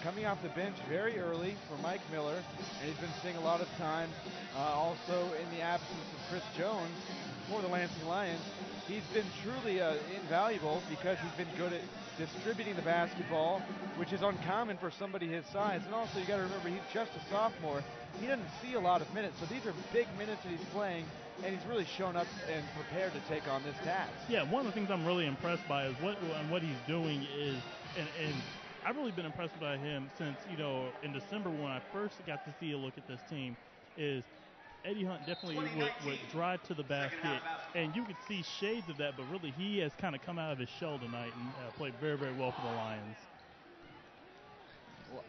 Coming off the bench very early for Mike Miller, and he's been seeing a lot of time also in the absence of Chris Jones for the Lansing Lions. He's been truly invaluable because he's been good at distributing the basketball, which is uncommon for somebody his size. And also, you got to remember, he's just a sophomore. He doesn't see a lot of minutes, so these are big minutes that he's playing, and he's really shown up and prepared to take on this task. Yeah, one of the things I'm really impressed by is what he's doing is, and I've really been impressed by him since, in December when I first got to see a look at this team, is Eddie Hunt definitely would drive to the basket, and you could see shades of that, but really he has kind of come out of his shell tonight and played very, very well for the Lions. Well,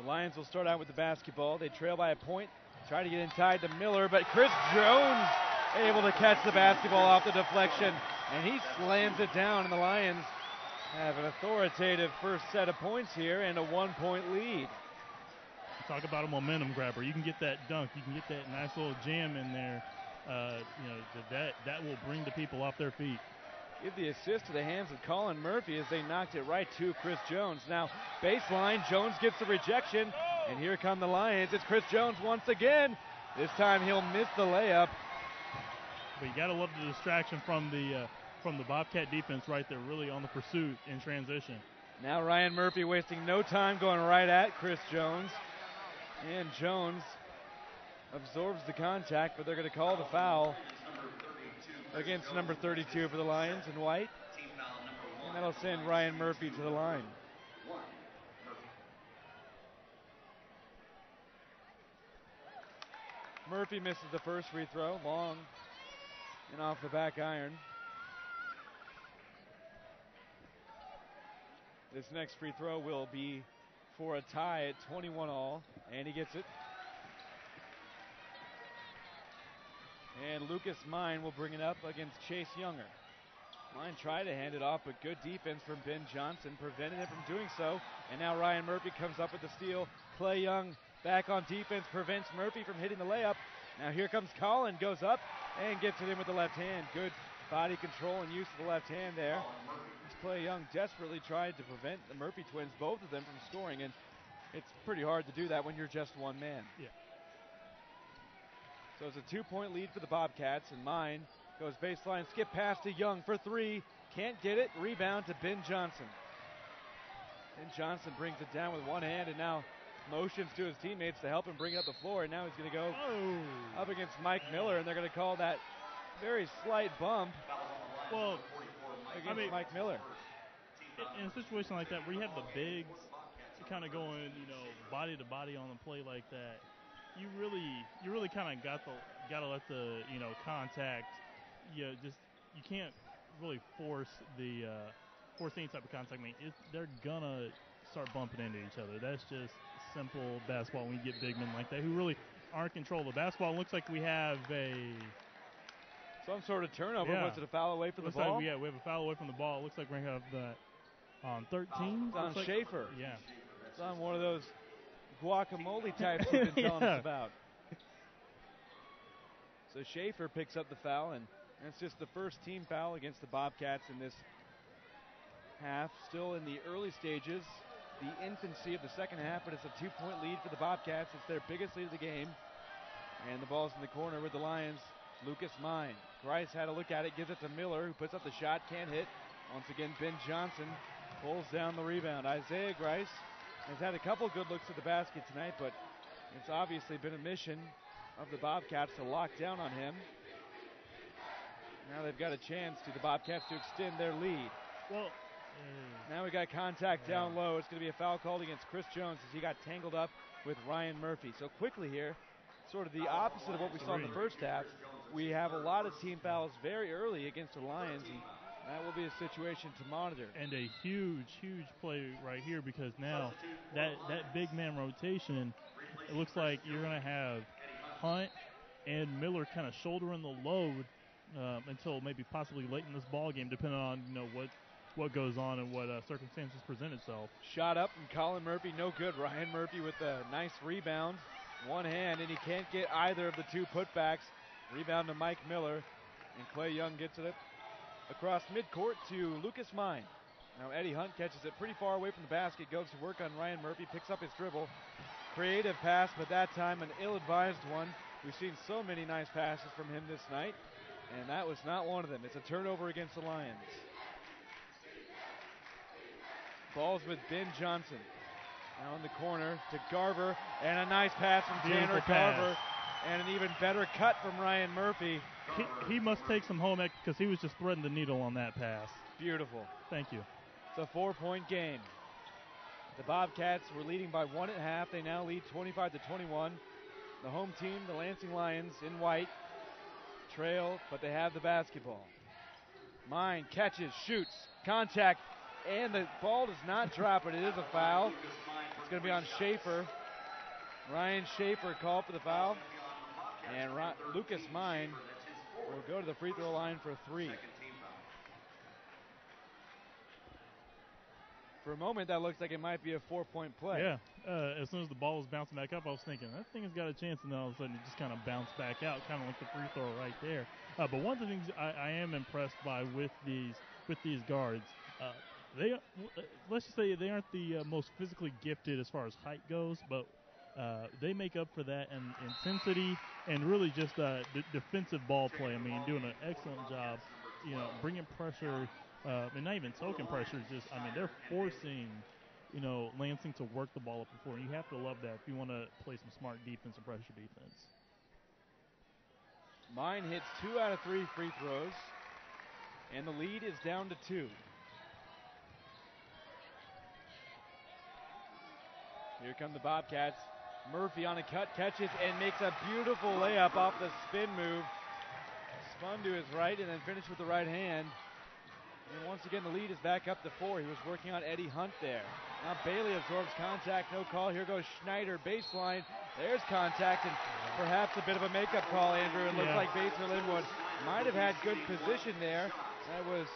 the Lions will start out with the basketball. They trail by a point, try to get inside to Miller, but Chris Jones able to catch the basketball off the deflection, and he slams it down, and the Lions have an authoritative first set of points here and a 1-point lead. Talk about a momentum grabber. You can get that dunk. You can get that nice little jam in there. That will bring the people off their feet. Give the assist to the hands of Colin Murphy as they knocked it right to Chris Jones. Now, baseline, Jones gets the rejection, and here come the Lions. It's Chris Jones once again. This time he'll miss the layup. But you got to love the distraction from the Bobcat defense right there, really on the pursuit in transition. Now Ryan Murphy wasting no time going right at Chris Jones. And Jones absorbs the contact, but they're going to call the foul against number 32 for the Lions in white. And that'll send Ryan Murphy to the line. Murphy misses the first free throw, long and off the back iron. This next free throw will be for a tie at 21 all, and he gets it. And Lucas Mine will bring it up against Chase Younger. Mine tried to hand it off, but good defense from Ben Johnson prevented him from doing so. And now Ryan Murphy comes up with the steal. Clay Young back on defense, prevents Murphy from hitting the layup. Now here comes Colin, goes up and gets it in with the left hand. Good body control and use of the left hand there. As Clay Young desperately tried to prevent the Murphy twins, both of them, from scoring, and it's pretty hard to do that when you're just one man. Yeah. So it's a 2-point lead for the Bobcats, and Mine goes baseline, skip pass to Young for three. Can't get it. Rebound to Ben Johnson. Ben Johnson brings it down with one hand and now motions to his teammates to help him bring it up the floor. And now he's going to go up against Mike Miller, and they're going to call that very slight bump against Mike Miller. In a situation like that where you have the bigs kind of going, body to body on the play like that, you really kind of gotta let the contact. You can't really force any type of contact. I mean, they're gonna start bumping into each other. That's just simple basketball when you get big men like that who really aren't in control of the basketball. It looks like we have some sort of turnover. Yeah. Was it a foul away from the looks ball? Like, we have a foul away from the ball. It looks like we're going to have that on 13. It's on Schaefer. Yeah. It's on one of those guacamole types you've been telling us about. So Schaefer picks up the foul, and that's just the first team foul against the Bobcats in this half. Still in the early stages, the infancy of the second half, but it's a 2-point lead for the Bobcats. It's their biggest lead of the game. And the ball's in the corner with the Lions. Lucas Mine. Grice had a look at it, gives it to Miller, who puts up the shot, can't hit. Once again, Ben Johnson pulls down the rebound. Isaiah Grice has had a couple good looks at the basket tonight, but it's obviously been a mission of the Bobcats to lock down on him. Now they've got a chance the Bobcats to extend their lead. Well, now we got contact down low. It's going to be a foul called against Chris Jones as he got tangled up with Ryan Murphy. So quickly here, sort of the opposite of what we saw in the first half. We have a lot of team fouls very early against the Lions, and that will be a situation to monitor. And a huge play right here, because now that big man rotation, it looks like you're going to have Hunt and Miller kind of shouldering the load until maybe possibly late in this ball game, depending on what goes on and what circumstances present itself. Shot up from Colin Murphy, no good. Ryan Murphy with a nice rebound, one hand, and he can't get either of the two putbacks. Rebound to Mike Miller, and Clay Young gets it across midcourt to Lucas Mine. Now Eddie Hunt catches it pretty far away from the basket, goes to work on Ryan Murphy, picks up his dribble. Creative pass, but that time an ill-advised one. We've seen so many nice passes from him this night, and that was not one of them. It's a turnover against the Lions. Ball's with Ben Johnson. Now in the corner to Garver, and a nice pass from Tanner Garver, and an even better cut from Ryan Murphy. He must take some home ec because he was just threading the needle on that pass. Beautiful. Thank you. It's a 4-point game. The Bobcats were leading by 1 at half. They now lead 25-21. The home team, the Lansing Lions, in white, trail, but they have the basketball. Mine catches, shoots, contact, and the ball does not drop, but it is a foul. It's going to be on Schaefer. Ryan Schaefer called for the foul. And Lucas Mine will go to the free throw line for 3. For a moment, that looks like it might be a 4-point play. Yeah. As soon as the ball was bouncing back up, I was thinking, that thing has got a chance, and then all of a sudden it just kind of bounced back out, kind of like the free throw right there. But one of the things I am impressed by with these guards, let's just say they aren't the most physically gifted as far as height goes, but they make up for that in intensity and really just defensive ball play. I mean, doing an excellent job, bringing pressure, and not even token pressure. They're forcing, Lansing to work the ball up the floor. You have to love that if you want to play some smart defense and pressure defense. Mine hits 2 out of 3 free throws, and the lead is down to 2. Here come the Bobcats. Murphy on a cut, catches, and makes a beautiful layup off the spin move. Spun to his right and then finished with the right hand. And once again, the lead is back up to 4. He was working on Eddie Hunt there. Now Bailey absorbs contact, no call. Here goes Schneider, baseline. There's contact, and perhaps a bit of a makeup call, Andrew. It looks like Basehor-Linwood might have had good position there. That was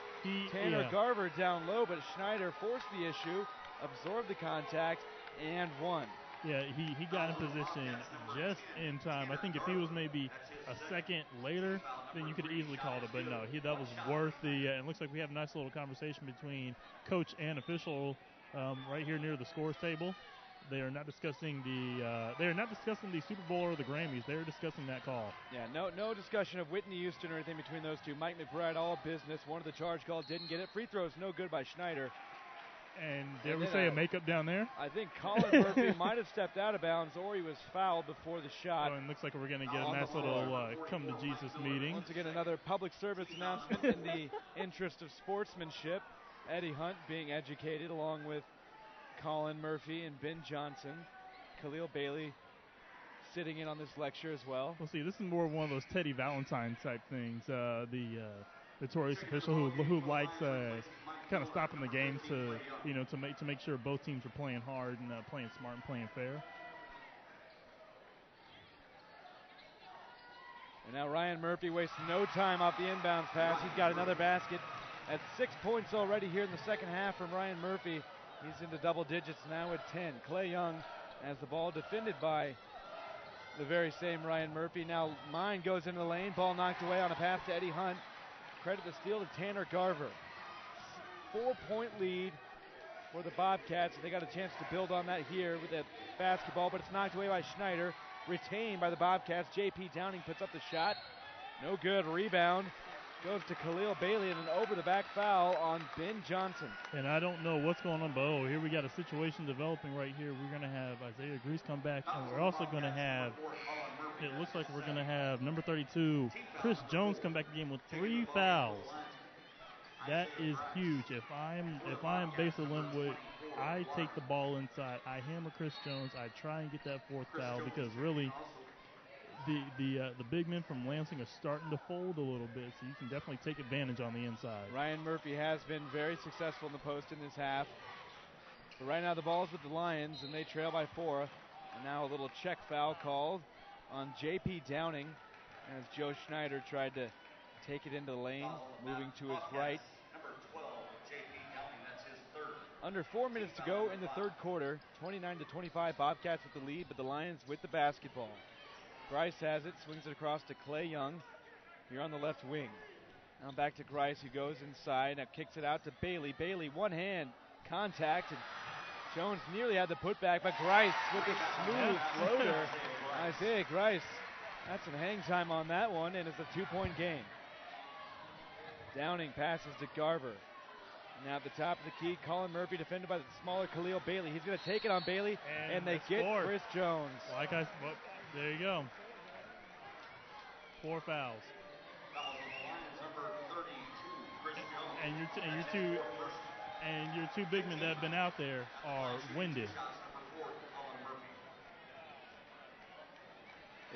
Tanner Garver down low, but Schneider forced the issue, absorbed the contact, and won. Yeah, he got in position just in time. I think if he was maybe a second later, then you could have easily called it. But no, that was worth the. And it looks like we have a nice little conversation between coach and official right here near the scores table. They are not discussing the Super Bowl or the Grammys. They're discussing that call. Yeah, no discussion of Whitney Houston or anything between those two. Mike McBride, all business. One of the charge call, didn't get it. Free throws, no good by Schneider. And did we say a makeup down there? I think Colin Murphy might have stepped out of bounds, or he was fouled before the shot. Oh, and looks like we're going to get a nice little come to Jesus meeting. Once again, another public service announcement in the interest of sportsmanship. Eddie Hunt being educated along with Colin Murphy and Ben Johnson. Khalil Bailey sitting in on this lecture as well. We'll see. This is more one of those Teddy Valentine type things. The notorious official who likes kind of stopping the game to make sure both teams are playing hard and playing smart and playing fair. And now Ryan Murphy wastes no time off the inbounds pass. He's got another basket at 6 points already here in the second half from Ryan Murphy. He's into double digits now at 10. Clay Young has the ball defended by the very same Ryan Murphy. Now Mine goes into the lane. Ball knocked away on a pass to Eddie Hunt. Credit the steal to Tanner Garver. 4-point lead for the Bobcats. They got a chance to build on that here with that basketball, but it's knocked away by Schneider. Retained by the Bobcats. J.P. Downing puts up the shot. No good. Rebound goes to Khalil Bailey and an over-the-back foul on Ben Johnson. And I don't know what's going on, but here we got a situation developing right here. We're going to have Isaiah Grease come back, and we're also going to have, it looks like we're going to have number 32, Chris Jones, come back again with 3 fouls. That is huge. If I'm Basehor-Linwood, I take the ball inside. I hammer Chris Jones. I try and get that 4th foul because really the big men from Lansing are starting to fold a little bit, so you can definitely take advantage on the inside. Ryan Murphy has been very successful in the post in this half. But right now the ball's with the Lions, and they trail by 4. And now a little check foul called on J.P. Downing as Joe Schneider tried to take it into the lane, moving to his right. Number 12, J.P. Downing, that's his 3rd. Under 4 minutes to go in the third quarter. 29-25, Bobcats with the lead, but the Lions with the basketball. Grice has it, swings it across to Clay Young here on the left wing. Now back to Grice, who goes inside, now kicks it out to Bailey. Bailey, one hand contact, and Jones nearly had the putback, but Grice with a smooth floater. Isaiah Grice had some hang time on that one, and it's a 2-point game. Downing passes to Garver. Now at the top of the key, Colin Murphy defended by the smaller Khalil Bailey. He's going to take it on Bailey, and they get Chris Jones. There you go. 4 fouls. Fouls on the Lions, number 32, Chris Jones. And your two big men that have been out there are winded. Shots number 4, Colin Murphy.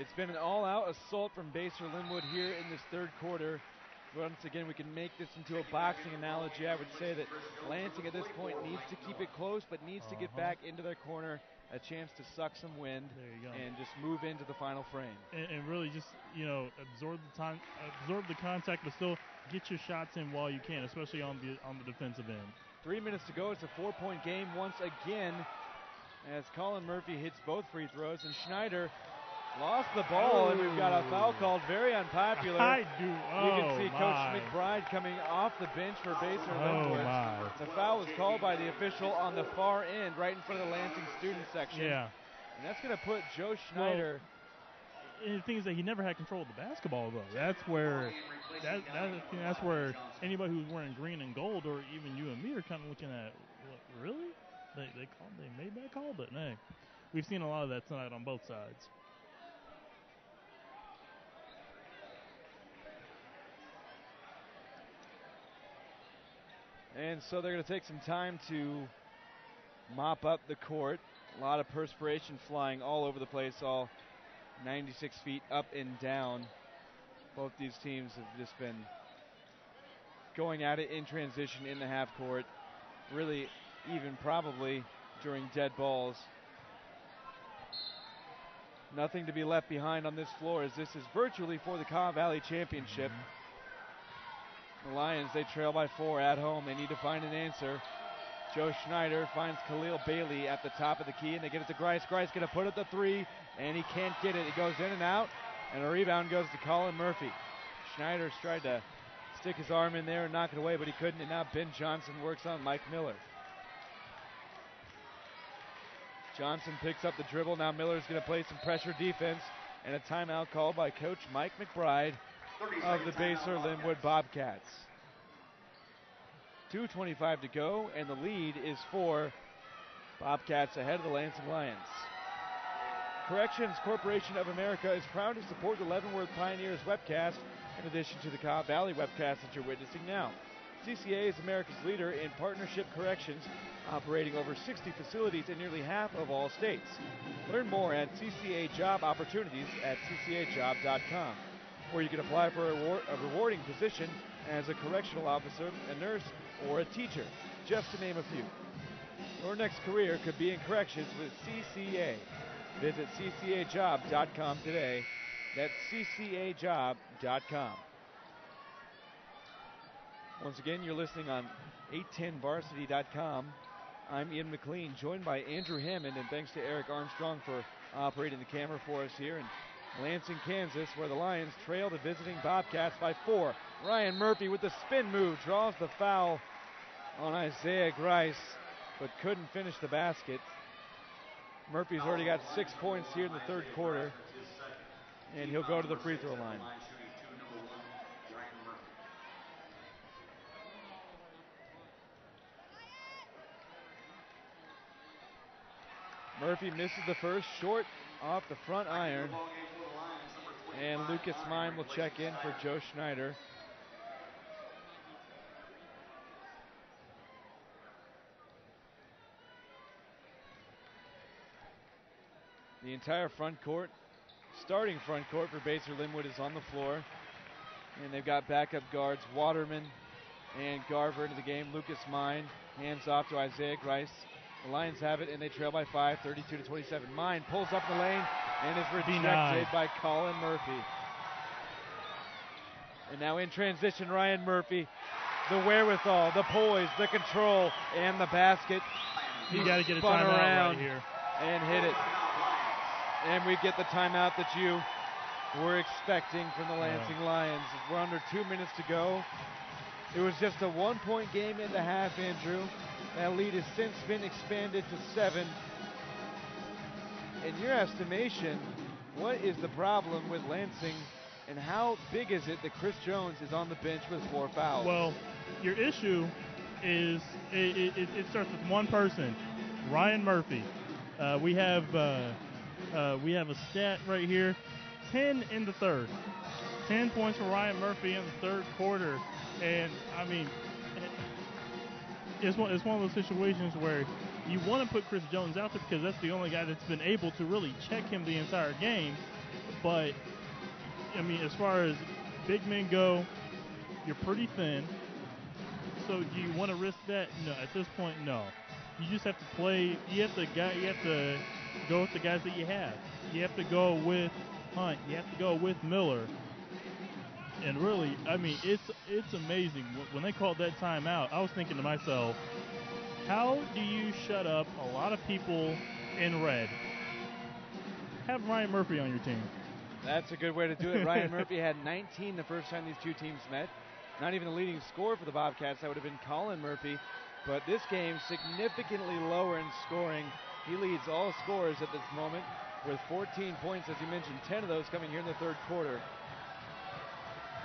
It's been an all-out assault from Basehor-Linwood here in this third quarter. Once again, we can make this into a boxing analogy. I would say that Lansing at this point needs to keep it close, but needs to get back into their corner, a chance to suck some wind, and just move into the final frame. And really just, absorb the contact, but still get your shots in while you can, especially on the defensive end. 3 minutes to go. It's a 4-point game once again as Colin Murphy hits both free throws, and Schneider lost the ball, and we've got a foul called. Very unpopular. You can see Coach McBride coming off the bench for Basehor-Linwood. The foul was called by the official on the far end, right in front of the Lansing student section. Yeah. And that's going to put Joe Schneider. And the thing is that he never had control of the basketball, though. That's where anybody who's wearing green and gold, or even you and me, are kind of looking at, what, really? They made that call, but no. We've seen a lot of that tonight on both sides. And so they're going to take some time to mop up the court. A lot of perspiration flying all over the place, all 96 feet up and down. Both these teams have just been going at it in transition in the half court. Really, even probably during dead balls. Nothing to be left behind on this floor, as this is virtually for the Kaw Valley Championship. The Lions, they trail by 4 at home. They need to find an answer. Joe Schneider finds Khalil Bailey at the top of the key, and they get it to Grice. Grice going to put up the 3, and he can't get it. It goes in and out, and a rebound goes to Colin Murphy. Schneider's tried to stick his arm in there and knock it away, but he couldn't, and now Ben Johnson works on Mike Miller. Johnson picks up the dribble. Now Miller's going to play some pressure defense, and a timeout called by Coach Mike McBride of the Basehor-Linwood Bobcats. 2:25 to go, and the lead is for Bobcats ahead of the Lansing Lions. Corrections Corporation of America is proud to support the Leavenworth Pioneers webcast in addition to the Cobb Valley webcast that you're witnessing now. CCA is America's leader in partnership corrections, operating over 60 facilities in nearly half of all states. Learn more at CCA Job Opportunities at ccajob.com, where you can apply for a rewarding position as a correctional officer, a nurse, or a teacher, just to name a few. Your next career could be in corrections with CCA. Visit ccajob.com today. That's ccajob.com. Once again, you're listening on 810varsity.com. I'm Ian McLean, joined by Andrew Hammond, and thanks to Eric Armstrong for operating the camera for us here in Lansing, Kansas, where the Lions trail the visiting Bobcats by 4. Ryan Murphy with the spin move draws the foul on Isaiah Grice, but couldn't finish the basket. Murphy's already got 6 points here in the third quarter, and he'll go to the free throw line. Murphy misses the first, short off the front iron, and Lucas Mime will check in for Joe Schneider. The entire front court, starting front court for Basehor-Linwood, is on the floor, and they've got backup guards Waterman and Garver into the game. Lucas Mine hands off to Isaiah Grice. The Lions have it, and they trail by 5, 32-27. Mine pulls up the lane and is rejected by Colin Murphy. And now in transition, Ryan Murphy, the wherewithal, the poise, the control, and the basket. You got to get a timeout right here and hit it. And we get the timeout that you were expecting from the Lansing Lions. We're under 2 minutes to go. It was just a 1-point game in the half, Andrew. That lead has since been expanded to 7. In your estimation, what is the problem with Lansing, and how big is it that Chris Jones is on the bench with 4 fouls? Well, your issue is it starts with one person, Ryan Murphy. We have a stat right here, 10 in the third. 10 points for Ryan Murphy in the third quarter, and I mean, it's one of those situations where you want to put Chris Jones out there because that's the only guy that's been able to really check him the entire game. But I mean, as far as big men go, you're pretty thin. So do you want to risk that? No, at this point, no. You just have to play. You have to go with the guys that you have. You have to go with Hunt. You have to go with Miller. And really, I mean, it's amazing. When they called that timeout, I was thinking to myself, how do you shut up a lot of people in red? Have Ryan Murphy on your team. That's a good way to do it. Ryan Murphy had 19 the first time these two teams met. Not even the leading scorer for the Bobcats. That would have been Colin Murphy. But this game significantly lower in scoring. He leads all scorers at this moment with 14 points, as you mentioned, 10 of those coming here in the third quarter.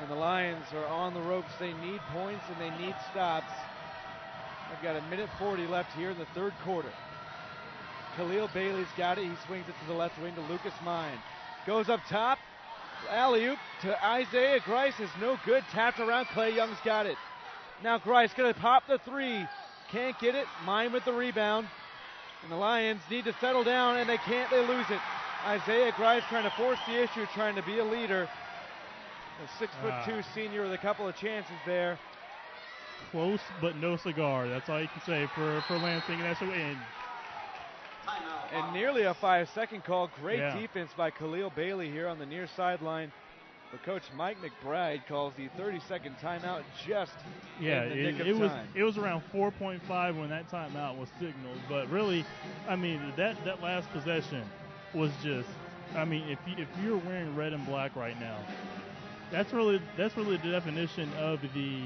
And the Lions are on the ropes. They need points and they need stops. They've got 1:40 left here in the third quarter. Khalil Bailey's got it. He swings it to the left wing to Lucas Mine. Goes up top. Alley-oop to Isaiah Grice is no good. Tapped around. Clay Young's got it. Now Grice going to pop the 3. Can't get it. Mine with the rebound. And the Lions need to settle down, and they can't. They lose it. Isaiah Grice trying to force the issue, trying to be a leader. A 6'2" senior with a couple of chances there. close but no cigar. That's all you can say for Lansing, and that's a win. And nearly a 5-second call. Great Yeah. defense by Khalil Bailey here on the near sideline. But Coach Mike McBride calls the 30-second timeout just in the nick of time. It was around 4.5 when that timeout was signaled. But really, I mean, that last possession was just, I mean, if you're wearing red and black right now, that's really the definition of the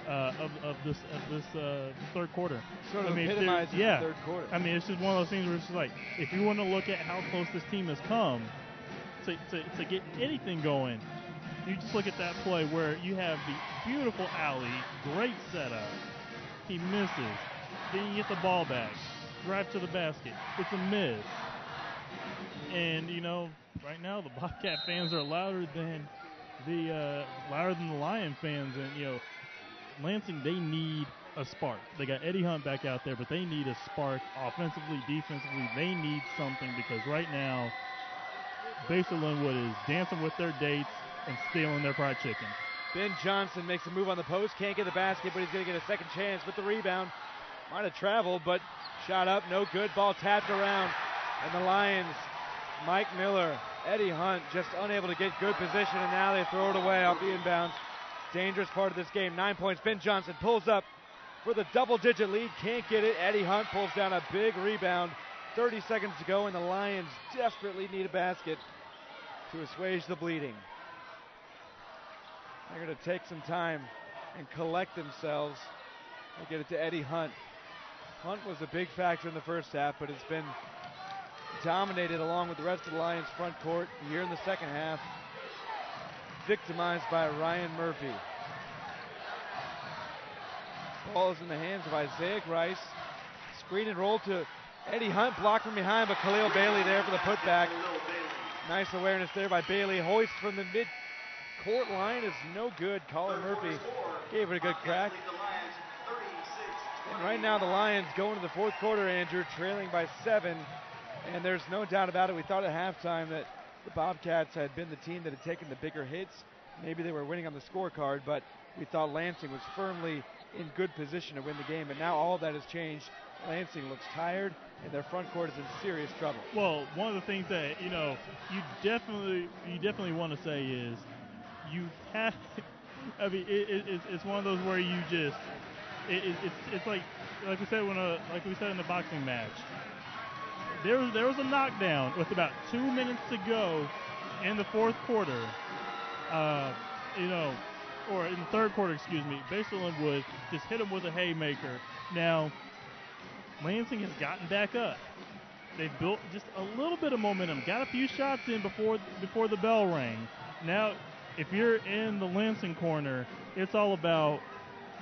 of this third quarter. Sort of I mean, epitomizes the third quarter. I mean, it's just one of those things where it's just like, if you want to look at how close this team has come to get anything going, you just look at that play where you have the beautiful alley, great setup. He misses. Then you get the ball back. Drive to the basket. It's a miss. And, you know, right now the Bobcat fans are louder than the Lion fans. And, you know, Lansing, they need a spark. They got Eddie Hunt back out there, but they need a spark offensively, defensively. They need something because right now Basehor-Linwood is dancing with their dates and stealing their fried chicken. Ben Johnson makes a move on the post. Can't get the basket, but he's going to get a second chance with the rebound. Might have traveled, but shot up, no good. Ball tapped around. And the Lions, Mike Miller, Eddie Hunt, just unable to get good position, and now they throw it away off the inbounds. Dangerous part of this game. 9 points. Ben Johnson pulls up for the double-digit lead. Can't get it. Eddie Hunt pulls down a big rebound. 30 seconds to go, and the Lions desperately need a basket to assuage the bleeding. They're going to take some time and collect themselves. They get it to Eddie Hunt. Hunt was a big factor in the first half, but has been dominated along with the rest of the Lions front court here in the second half. Victimized by Ryan Murphy. Ball is in the hands of Isaiah Grice. Screen and roll to Eddie Hunt, blocked from behind, but Khalil Bailey there for the putback. Nice awareness there by Bailey. Hoist from the mid-court line is no good. Colin Murphy gave it a good crack. And right now the Lions go into the fourth quarter, Andrew, trailing by 7. And there's no doubt about it. We thought at halftime that the Bobcats had been the team that had taken the bigger hits. Maybe they were winning on the scorecard, but we thought Lansing was firmly in good position to win the game. But now all that has changed. Lansing looks tired, and their front court is in serious trouble. Well, one of the things that, you know, you definitely want to say is you have. I mean, it's one of those where you just it's like we said in the boxing match. There was a knockdown with about 2 minutes to go in the fourth quarter. Or in the third quarter, excuse me. Basehor-Linwood just hit him with a haymaker. Now, Lansing has gotten back up. They built just a little bit of momentum. Got a few shots in before the bell rang. Now, if you're in the Lansing corner, it's all about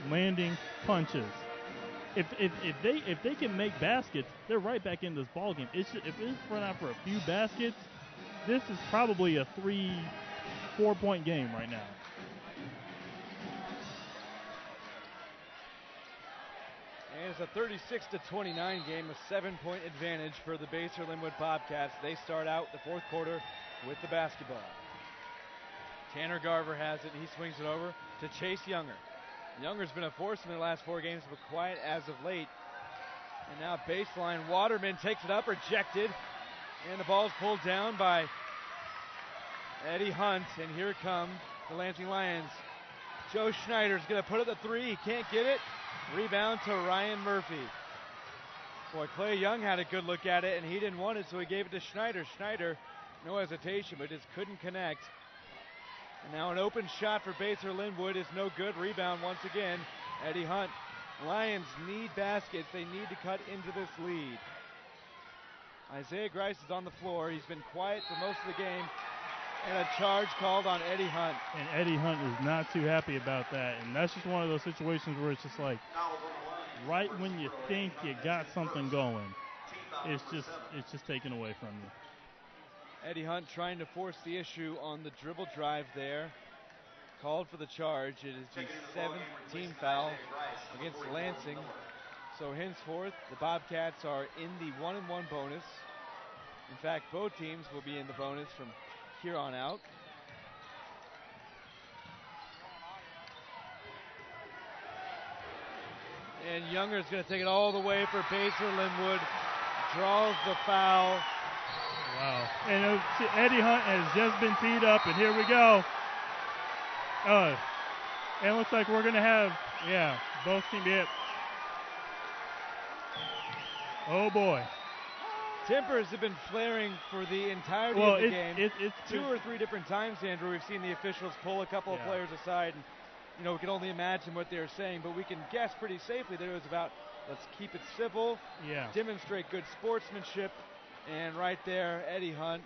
landing punches. If they can make baskets, they're right back in this ball game. If it's run out for a few baskets, this is probably a 3-4 point game right now. And it's a 36-29 game, a 7-point advantage for the Basehor-Linwood Bobcats. They start out the fourth quarter with the basketball. Tanner Garver has it. He swings it over to Chase Younger. Younger's been a force in their last 4 games, but quiet as of late. And now baseline, Waterman takes it up, rejected. And the ball's pulled down by Eddie Hunt. And here come the Lansing Lions. Joe Schneider's going to put up the 3. He can't get it. Rebound to Ryan Murphy. Boy, Clay Young had a good look at it, and he didn't want it, so he gave it to Schneider. Schneider, no hesitation, but just couldn't connect. And now an open shot for Basehor-Linwood is no good. Rebound once again, Eddie Hunt. Lions need baskets. They need to cut into this lead. Isaiah Grice is on the floor. He's been quiet for most of the game. And a charge called on Eddie Hunt. And Eddie Hunt is not too happy about that. And that's just one of those situations where it's just like, right when you think you got something going, it's just taken away from you. Eddie Hunt trying to force the issue on the dribble drive there. Called for the charge. It is the 7th team foul against Lansing. So henceforth, the Bobcats are in the 1-and-1 bonus. In fact, both teams will be in the bonus from here on out. And Younger's going to take it all the way for Basehor-Linwood. Draws the foul. Wow. And Eddie Hunt has just been teed up, and here we go. And it looks like we're going to have, both teams hit. Oh, boy. Tempers have been flaring for the entirety of the game. It's 2 or 3 different times, Andrew, we've seen the officials pull a couple of players aside. And, we can only imagine what they're saying, but we can guess pretty safely that it was about, let's keep it civil, demonstrate good sportsmanship. And right there, Eddie Hunt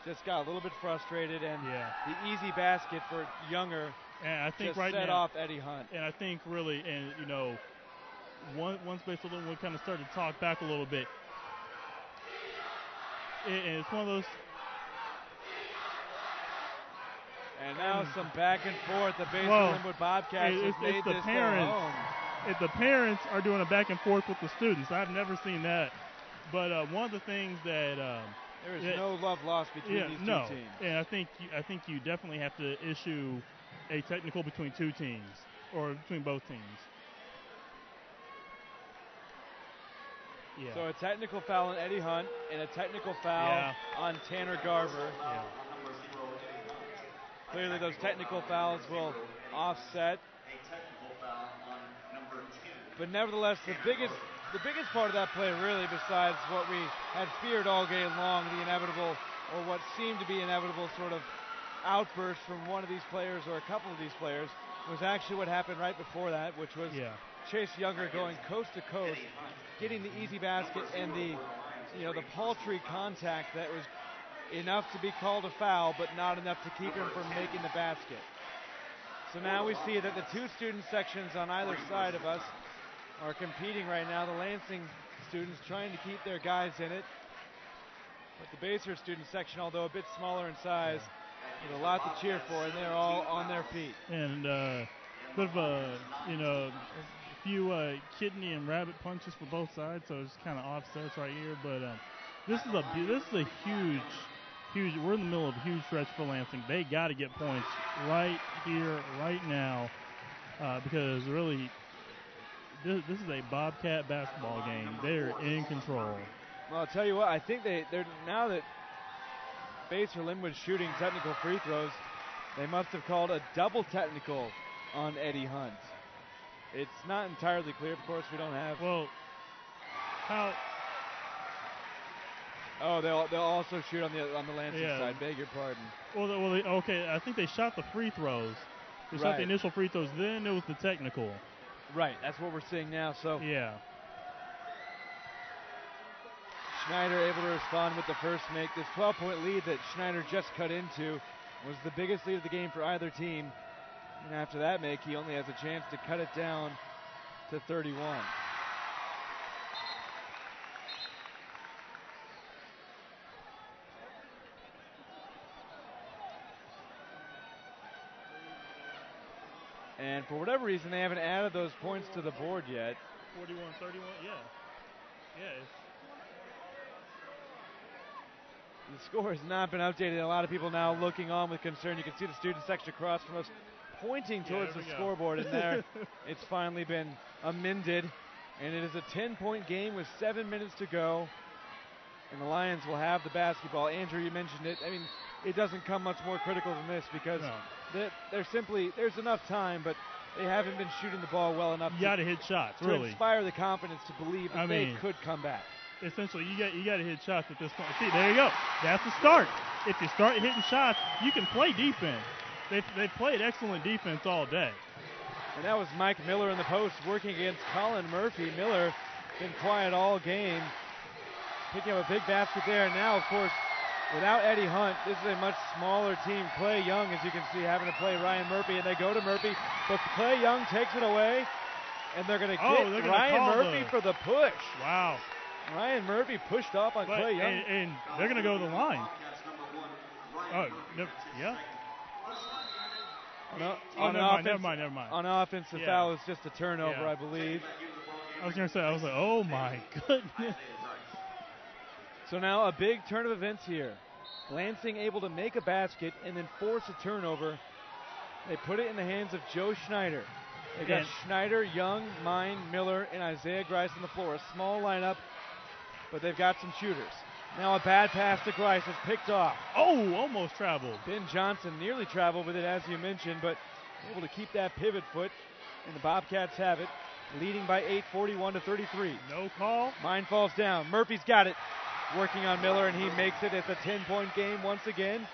just got a little bit frustrated, and the easy basket for Younger set off Eddie Hunt. And I think really, once Basehor-Linwood kind of started to talk back a little bit, and it's one of those. And now some back and forth. The Basehor-Linwood Bobcats have made this their home. If the parents are doing a back and forth with the students, I've never seen that. But one of the things that there is no love lost between these two teams. And I think you definitely have to issue a technical between two teams or between both teams. Yeah. So a technical foul on Eddie Hunt and a technical foul on Tanner Garver. Yeah. Clearly those technical fouls will offset. But nevertheless, the biggest part of that play, really, besides what we had feared all game long, the inevitable, or what seemed to be inevitable sort of outburst from one of these players or a couple of these players, was actually what happened right before that, which was Chase Younger going coast to coast, getting the easy basket and the paltry contact that was enough to be called a foul, but not enough to keep him from making the basket. So now we see that the two student sections on either side of us are competing right now. The Lansing students trying to keep their guys in it. But the Basehor student section, although a bit smaller in size, with a lot to cheer for, and they're all on their feet. And bit of a few kidney and rabbit punches for both sides, so it's kind of offsets right here. But this is a huge. We're in the middle of a huge stretch for Lansing. They got to get points right here, right now, because really, this is a Bobcat basketball game. They're in control. Well, I'll tell you what. I think they're now that Basehor-Linwood's shooting technical free throws, they must have called a double technical on Eddie Hunt. It's not entirely clear. Of course, we don't have. Well, how? Oh, they'll also shoot on the Lansing side. Beg your pardon. Well, okay. I think they shot the free throws. They shot the initial free throws. Then it was the technical. Right. That's what we're seeing now. So Schneider able to respond with the first make. This 12-point lead that Schneider just cut into was the biggest lead of the game for either team. And after that make, he only has a chance to cut it down to 31. And for whatever reason, they haven't added those points to the board yet. 41-31, The score has not been updated. A lot of people now looking on with concern. You can see the student section across from us pointing towards the scoreboard, and there it's finally been amended. And it is a 10-point game with 7 minutes to go. And the Lions will have the basketball. Andrew, you mentioned it. I mean, it doesn't come much more critical than this because there's enough time, but they haven't been shooting the ball well enough. You got to hit shots, to inspire the confidence to believe that they could come back. Essentially, you got to hit shots at this point. See, there you go. That's the start. If you start hitting shots, you can play defense. They played excellent defense all day. And that was Mike Miller in the post working against Colin Murphy. Miller been quiet all game, picking up a big basket there. And now, of course, without Eddie Hunt, this is a much smaller team. Clay Young, as you can see, having to play Ryan Murphy, and they go to Murphy, but Clay Young takes it away, and they're going to get Ryan Murphy for the push. Wow. Ryan Murphy pushed off on Clay Young. And they're going to go to the line. Never mind. On offensive foul, it's just a turnover, I believe. I was going to say, oh my goodness. So now a big turn of events here. Lansing able to make a basket and then force a turnover. They put it in the hands of Joe Schneider. They got Schneider, Young, Mine, Miller, and Isaiah Grice on the floor. A small lineup, but they've got some shooters. Now a bad pass to Grice is picked off. Oh, almost traveled. Ben Johnson nearly traveled with it, as you mentioned, but able to keep that pivot foot, and the Bobcats have it, leading by 8, 41-33. No call. Mine falls down. Murphy's got it. Working on Miller, and he makes it. It's a 10-point game once again.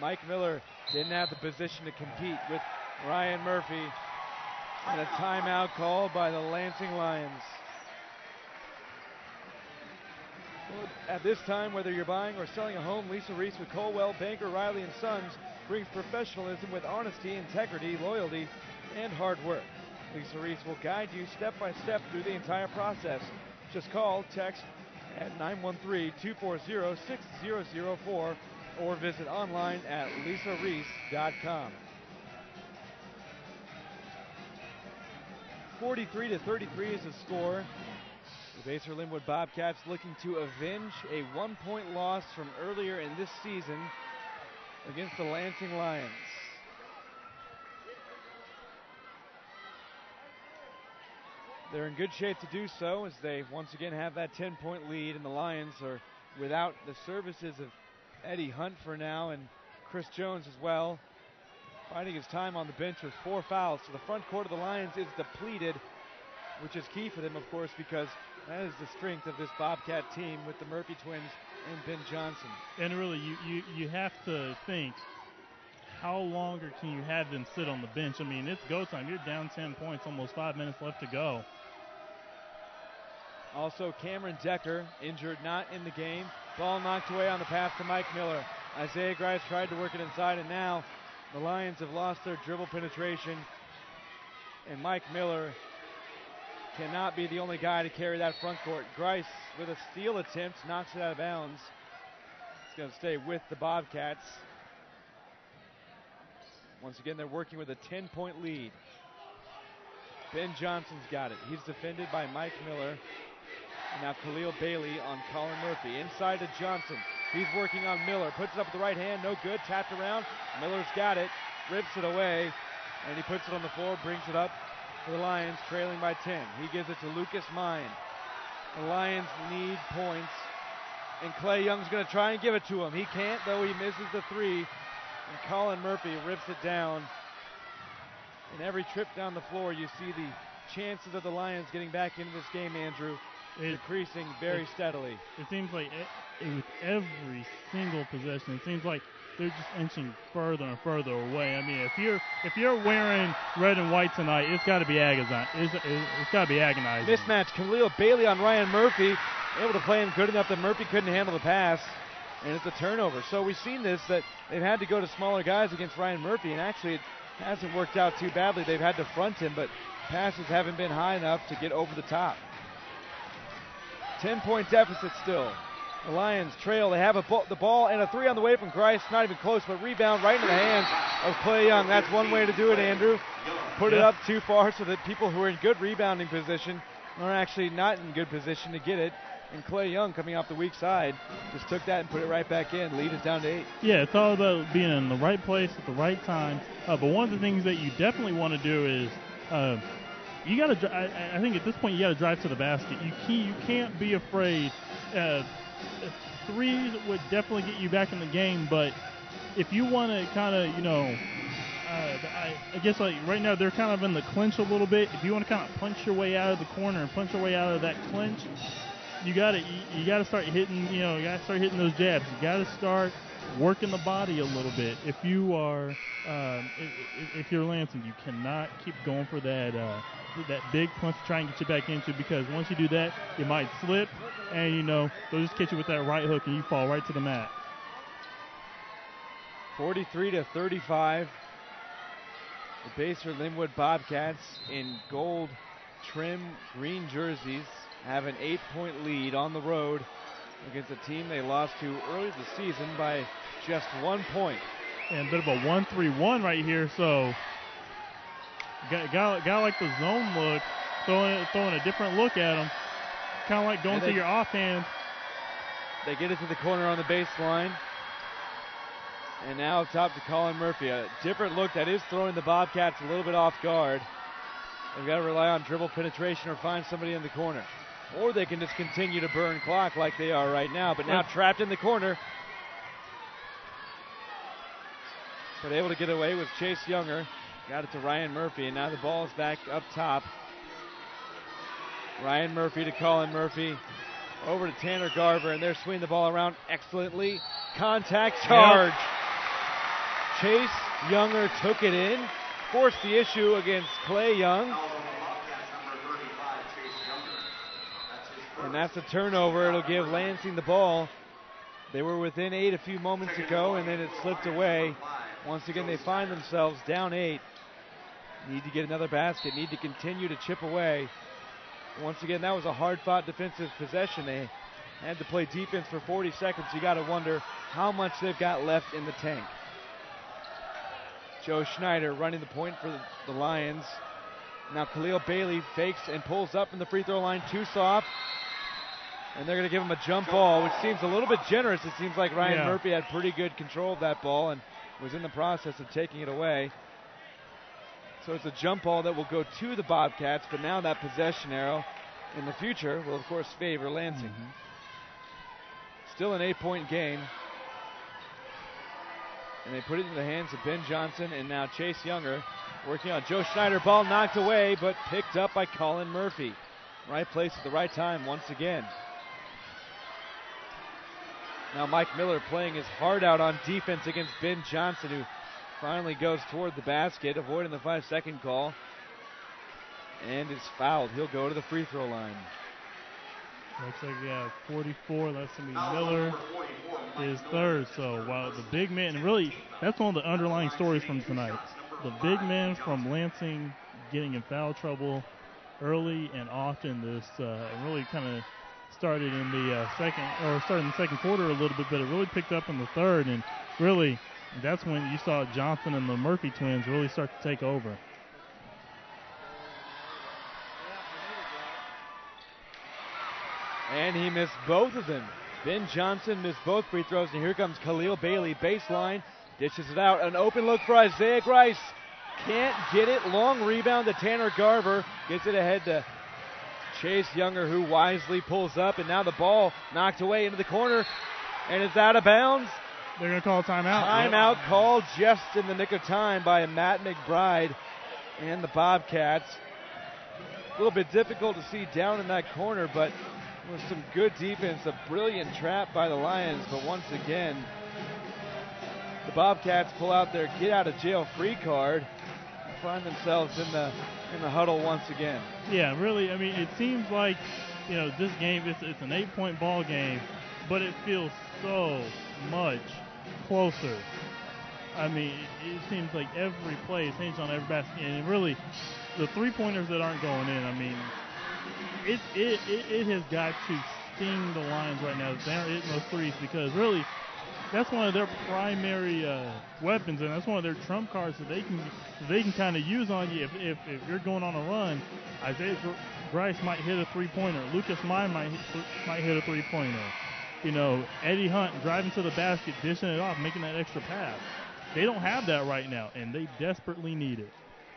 Mike Miller didn't have the position to compete with Ryan Murphy. And a timeout called by the Lansing Lions. At this time, whether you're buying or selling a home, Lisa Reese with Colwell, Banker, Riley & Sons brings professionalism with honesty, integrity, loyalty, and hard work. Lisa Reese will guide you step by step through the entire process. Just call, text at 913-240-6004 or visit online at lisareese.com. 43-33 is the score. The Basehor-Linwood Bobcats looking to avenge a 1-point loss from earlier in this season against the Lansing Lions. They're in good shape to do so as they once again have that 10-point lead, and the Lions are without the services of Eddie Hunt for now and Chris Jones as well. Finding his time on the bench with 4 fouls. So the front court of the Lions is depleted, which is key for them, of course, because that is the strength of this Bobcat team with the Murphy twins and Ben Johnson. And really, you have to think, how longer can you have them sit on the bench? I mean, it's go time. You're down 10 points, almost 5 minutes left to go. Also, Cameron Decker injured, not in the game. Ball knocked away on the pass to Mike Miller. Isaiah Grice tried to work it inside, and now the Lions have lost their dribble penetration, and Mike Miller cannot be the only guy to carry that front court. Grice, with a steal attempt, knocks it out of bounds. It's going to stay with the Bobcats. Once again, they're working with a 10-point lead. Ben Johnson's got it. He's defended by Mike Miller. And now Khalil Bailey on Colin Murphy. Inside to Johnson. He's working on Miller. Puts it up with the right hand. No good. Tapped around. Miller's got it. Rips it away. And he puts it on the floor. Brings it up for the Lions, trailing by 10. He gives it to Lucas Mine. The Lions need points. And Clay Young's going to try and give it to him. He can't, though. He misses the 3. And Colin Murphy rips it down. And every trip down the floor, you see the chances of the Lions getting back into this game, Andrew, decreasing very steadily. It seems like with every single possession, it seems like they're just inching further and further away. I mean, if you're wearing red and white tonight, it's got to be agonizing. It's got to be agonizing. Mismatch. Khalil Bailey on Ryan Murphy, able to play him good enough that Murphy couldn't handle the pass, and it's a turnover. So we've seen this, that they've had to go to smaller guys against Ryan Murphy, and actually it hasn't worked out too badly. They've had to front him, but passes haven't been high enough to get over the top. 10-point deficit still. The Lions trail. They have the ball and a 3 on the way from Grice. Not even close, but rebound right into the hands of Clay Young. That's one way to do it, Andrew. Put it up too far so that people who are in good rebounding position are actually not in good position to get it. And Clay Young, coming off the weak side, just took that and put it right back in. Lead is down to 8. Yeah, it's all about being in the right place at the right time. But one of the things that you definitely want to do is you got to. I think at this point you got to drive to the basket. You can't be afraid. Threes would definitely get you back in the game, but if you want to kind of, I guess like right now they're kind of in the clinch a little bit. If you want to kind of punch your way out of the corner and punch your way out of that clinch, you got to start hitting. You got to start hitting those jabs. You got to start working the body a little bit. If you are, if you're Lansing, you cannot keep going for that big punch to try and get you back into, because once you do that, you might slip, and they'll just catch you with that right hook, and you fall right to the mat. 43-35. The Basehor-Linwood Bobcats in gold trim green jerseys have an 8-point lead on the road against a team they lost to early this season by just 1 point. And a bit of a 1-3-1 right here, so got like the zone look, throwing a different look at them, kind of like going to your offhand. They get it to the corner on the baseline. And now up top to Colin Murphy. A different look that is throwing the Bobcats a little bit off guard. They've got to rely on dribble penetration or find somebody in the corner. Or they can just continue to burn clock like they are right now. But now trapped in the corner. But able to get away with Chase Younger. Got it to Ryan Murphy, and now the ball's back up top. Ryan Murphy to Colin Murphy. Over to Tanner Garver, and they're swinging the ball around excellently. Contact charge. Yep. Chase Younger took it in. Forced the issue against Clay Young. And that's a turnover. It'll give Lansing the ball. They were within 8 a few moments ago, and then it slipped away. Once again, they find themselves down 8. Need to get another basket. Need to continue to chip away. Once again, that was a hard-fought defensive possession. They had to play defense for 40 seconds. You got to wonder how much they've got left in the tank. Joe Schneider running the point for the Lions. Now Khalil Bailey fakes and pulls up from the free throw line. Too soft. And they're going to give him a jump ball, which seems a little bit generous. It seems like Ryan Murphy had pretty good control of that ball and was in the process of taking it away. So it's a jump ball that will go to the Bobcats, but now that possession arrow in the future will, of course, favor Lansing. Still an 8-point game. And they put it into the hands of Ben Johnson, and now Chase Younger working on Joe Schneider. Ball knocked away, but picked up by Colin Murphy. Right place at the right time once again. Now Mike Miller playing his heart out on defense against Ben Johnson, who finally goes toward the basket, avoiding the 5-second call. And is fouled. He'll go to the free throw line. Looks like 44. That's going to be Miller. His third. So while the big men, and really, that's one of the underlying stories from tonight. The big men from Lansing getting in foul trouble early and often. This really kind of started in the second quarter a little bit, but it really picked up in the third, and really that's when you saw Johnson and the Murphy twins really start to take over. And he missed both of them. Ben Johnson missed both free throws, and here comes Khalil Bailey, baseline, dishes it out. An open look for Isaiah Grice. Can't get it. Long rebound to Tanner Garver. Gets it ahead to Chase Younger, who wisely pulls up, and now the ball knocked away into the corner, and it's out of bounds. They're going to call a timeout. Timeout called just in the nick of time by Matt McBride and the Bobcats. A little bit difficult to see down in that corner, but with some good defense, a brilliant trap by the Lions. But once again, the Bobcats pull out their get-out-of-jail-free card and find themselves in the huddle once again. Yeah, really, I mean, it seems like, this game, it's an 8-point ball game, but it feels so much closer. I mean, it seems like every play is hinged on every basket, and really, the three-pointers that aren't going in, I mean, it has got to sting the Lions right now that they aren't hitting those threes, because really, that's one of their primary weapons, and that's one of their trump cards that they can kind of use on you if you're going on a run. Isaiah Grice might hit a three-pointer. Lucas Mine might hit a three-pointer. Eddie Hunt driving to the basket, dishing it off, making that extra pass. They don't have that right now, and they desperately need it.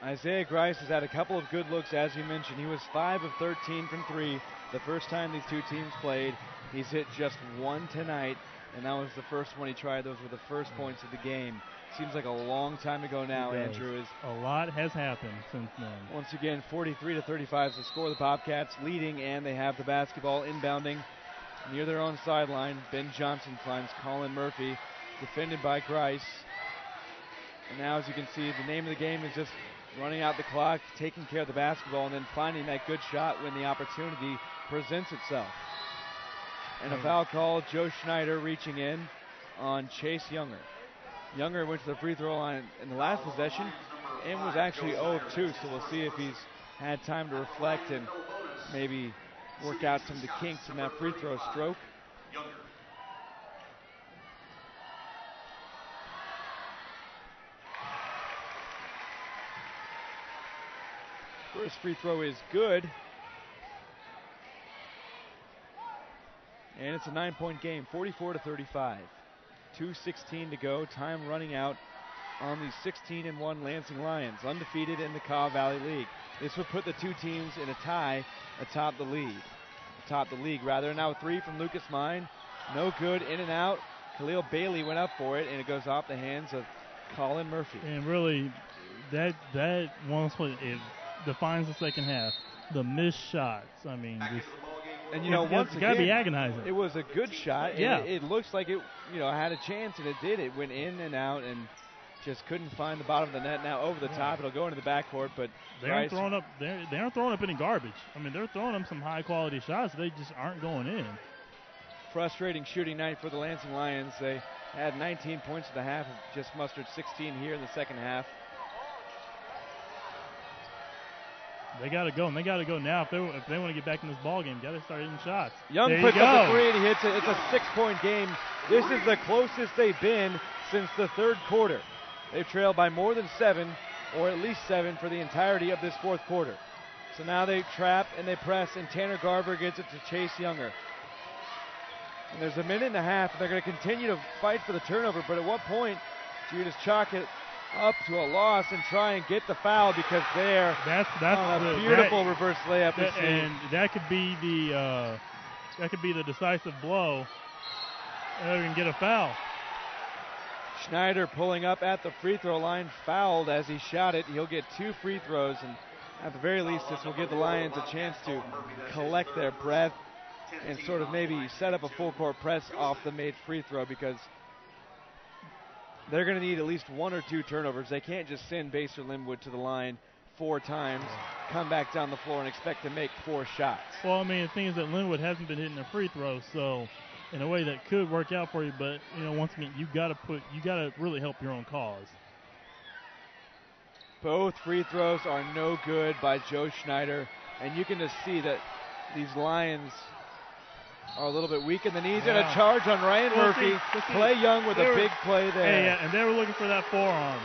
Isaiah Grice has had a couple of good looks, as you mentioned. He was 5 of 13 from 3 the first time these two teams played. He's hit just one tonight, and that was the first one he tried. Those were the first points of the game. Seems like a long time ago now, Andrew. A lot has happened since then. Once again, 43-35 is the score. The Bobcats leading, and they have the basketball inbounding near their own sideline. Ben Johnson finds Colin Murphy, defended by Grice. And now, as you can see, the name of the game is just running out the clock, taking care of the basketball, and then finding that good shot when the opportunity presents itself. And a foul call, Joe Schneider reaching in on Chase Younger. Younger went to the free throw line in the last possession and was actually 0 of 2, so we'll see if he's had time to reflect and maybe work out some of the kinks in that free throw stroke. First free throw is good. And it's a 9-point game, 44-35. 2:16 to go, time running out on the 16-1 Lansing Lions, undefeated in the Kaw Valley League. This would put the two teams in a tie atop the league. Now 3 from Lucas Mine. No good, in and out. Khalil Bailey went up for it, and it goes off the hands of Colin Murphy. And really, that one split, it defines the second half. The missed shots. I mean, just, and once again, got to be agonizing. It was a good shot. Yeah. It looks like it, had a chance, and it did. It went in and out, and just couldn't find the bottom of the net. Now over the top, it'll go into the backcourt, but they aren't throwing up. They aren't throwing up any garbage. I mean, they're throwing up some high quality shots. They just aren't going in. Frustrating shooting night for the Lansing Lions. They had 19 points at the half, just mustered 16 here in the second half. They got to go, and they got to go now if they want to get back in this ball game. Got to start hitting shots. Young puts up a 3 and he hits it. It's a 6-point game. This is the closest they've been since the third quarter. They've trailed by more than 7, or at least 7, for the entirety of this fourth quarter. So now they trap and they press, and Tanner Garver gets it to Chase Younger. And there's a minute and a half. They're going to continue to fight for the turnover, but at what point do you just chalk it up to a loss and try and get the foul, because that's on a beautiful reverse layup. And that could be the decisive blow. They're going to get a foul. Schneider pulling up at the free throw line, fouled as he shot it. He'll get 2 free throws, and at the very least, this will give the Lions a chance to collect their breath and sort of maybe set up a full court press off the made free throw, because they're going to need at least 1 or 2 turnovers. They can't just send Basehor-Linwood to the line 4 times, come back down the floor, and expect to make 4 shots. Well, I mean, the thing is that Linwood hasn't been hitting their free throws, so in a way that could work out for you. But once again, you got to really help your own cause. Both free throws are no good by Joe Schneider, and you can just see that these Lions are a little bit weak in the knees, and a charge on Ryan Murphy. Clay Young with a big play there. And they were looking for that forearm.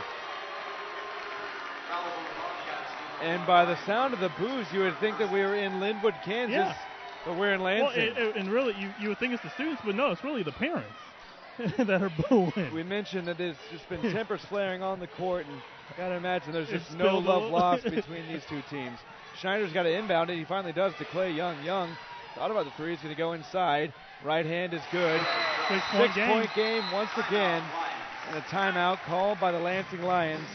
And by the sound of the boos, you would think that we were in Linwood, Kansas, but we're in Lansing. Well, and really, you would think it's the students, but no, it's really the parents that are booing. We mentioned that there's just been tempers flaring on the court, and got to imagine there's just no love lost between these two teams. Schneider's got to inbound it. He finally does to Clay Young. Young thought about the 3. He's going to go inside. Right hand is good. 6-point game once again. And a timeout called by the Lansing Lions.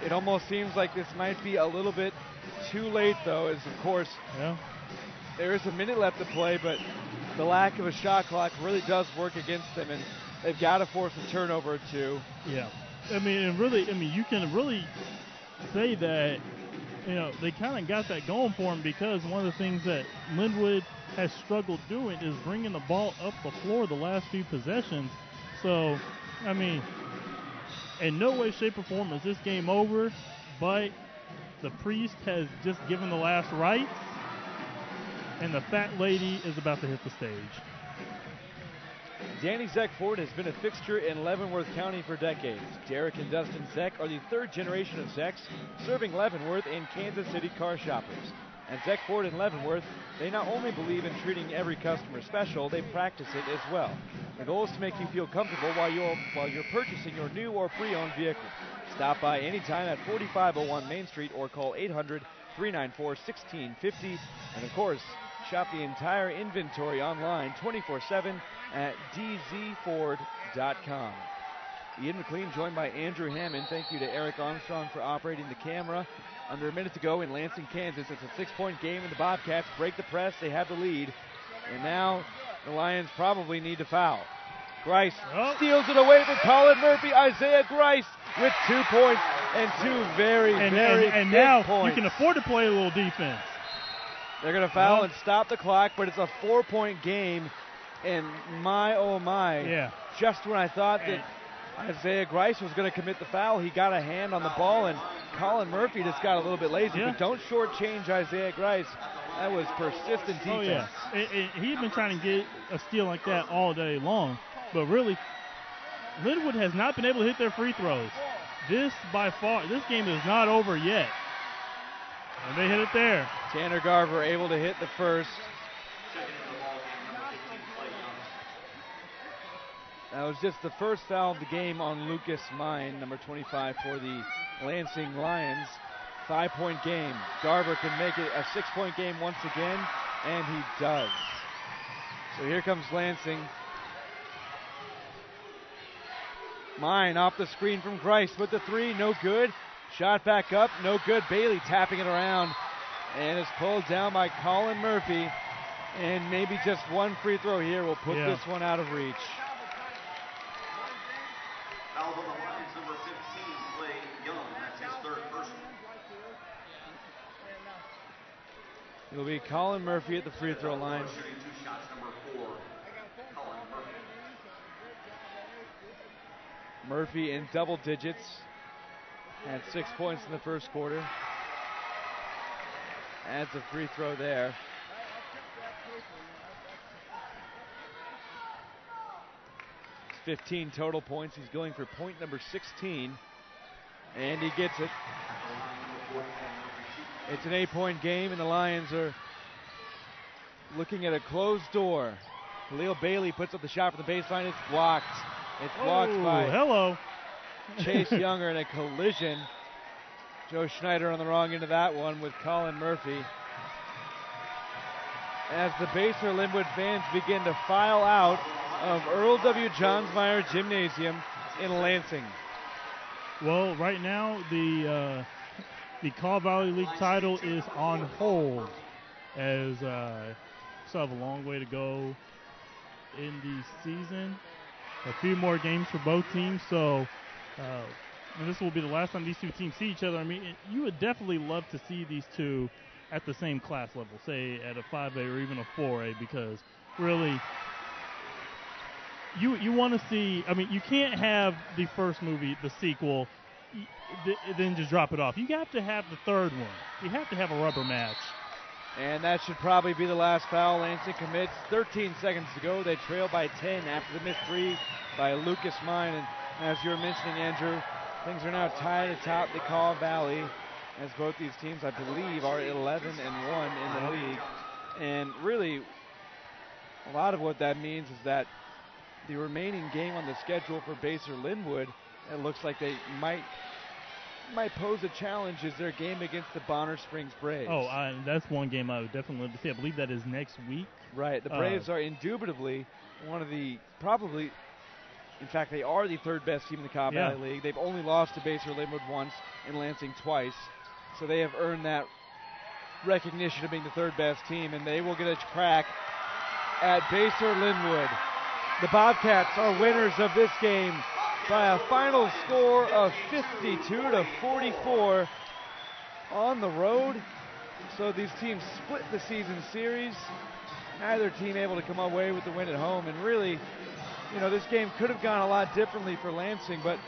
It almost seems like this might be a little bit too late, though, as, of course, there is a minute left to play, but the lack of a shot clock really does work against them, and they've got to force a turnover or 2. Yeah. I mean, you can really say that they kind of got that going for them, because one of the things that Linwood has struggled doing is bringing the ball up the floor the last few possessions. So, I mean, in no way, shape, or form is this game over, but the priest has just given the last rites, and the fat lady is about to hit the stage. Danny Zeckford has been a fixture in Leavenworth County for decades. Derek and Dustin Zeck are the 3rd generation of Zecks, serving Leavenworth and Kansas City car shoppers. At Zeckford and Leavenworth, they not only believe in treating every customer special, they practice it as well. The goal is to make you feel comfortable while you're purchasing your new or pre-owned vehicle. Stop by anytime at 4501 Main Street or call 800-394-1650. And of course, shop the entire inventory online 24/7 at dzford.com. Ian McLean joined by Andrew Hammond. Thank you to Eric Armstrong for operating the camera. Under a minute to go in Lansing, Kansas. It's a 6-point game, and the Bobcats break the press. They have the lead. And now the Lions probably need to foul. Grice steals it away from Colin Murphy. Isaiah Grice with 2 points and 2 very big now points. You can afford to play a little defense. They're going to foul and stop the clock, but it's a 4-point game. And my, oh my, just when I thought that Isaiah Grice was going to commit the foul, he got a hand on the ball, and Colin Murphy just got a little bit lazy. But don't shortchange Isaiah Grice. That was persistent defense. Oh, yeah. He's been trying to get a steal like that all day long. But really, Linwood has not been able to hit their free throws. This game is not over yet. And they hit it there. Tanner Garver able to hit the first. That was just the first foul of the game on Lucas Mine, number 25 for the Lansing Lions. 5-point game. Garber can make it a 6-point game once again, and he does. So here comes Lansing. Mine off the screen from Grice with the three, no good. Shot back up, no good. Bailey tapping it around, and is pulled down by Colin Murphy. And maybe just one free throw here will put this one out of reach. Fouls on the lines, number 15, Clay Young. That's his third personal. It'll be Colin Murphy at the free throw line. Shooting 2 shots, number 4, Colin Murphy. Murphy in double digits. Had 6 points in the first quarter. Adds a free throw there. 15 total points. He's going for point number 16. And he gets it. It's an 8-point game, and the Lions are looking at a closed door. Khalil Bailey puts up the shot from the baseline. It's blocked. It's blocked by Chase Younger in a collision. Joe Schneider on the wrong end of that one with Colin Murphy. As the Basehor-Linwood fans begin to file out of Earl W. Johnsmeyer Gymnasium in Lansing. Well, right now the Kaw Valley League title is on hold, as still have a long way to go in the season. A few more games for both teams, so and this will be the last time these two teams see each other. I mean, you would definitely love to see these two at the same class level, say at a 5A or even a 4A, because really you want to see, I mean, you can't have the first movie, the sequel, then just drop it off. You have to have the third one. You have to have a rubber match. And that should probably be the last foul. Lansing commits. 13 seconds to go. They trail by 10 after the missed three by Lucas Mine. And as you were mentioning, Andrew, things are now tied atop the Kaw Valley, as both these teams, I believe, are 11-1 in the league. And really, a lot of what that means is that the remaining game on the schedule for Basehor-Linwood, it looks like they might pose a challenge, is their game against the Bonner Springs Braves. Oh, that's one game I would definitely love to see. I believe that is next week. Right. The Braves are indubitably one of the, probably, in fact, they are the third best team in the Kaw Valley League. They've only lost to Basehor-Linwood once and Lansing twice. So they have earned that recognition of being the third best team, and they will get a crack at Basehor-Linwood. The Bobcats are winners of this game by a final score of 52-44 on the road. So these teams split the season series. Neither team able to come away with the win at home. And really, you know, this game could have gone a lot differently for Lansing, but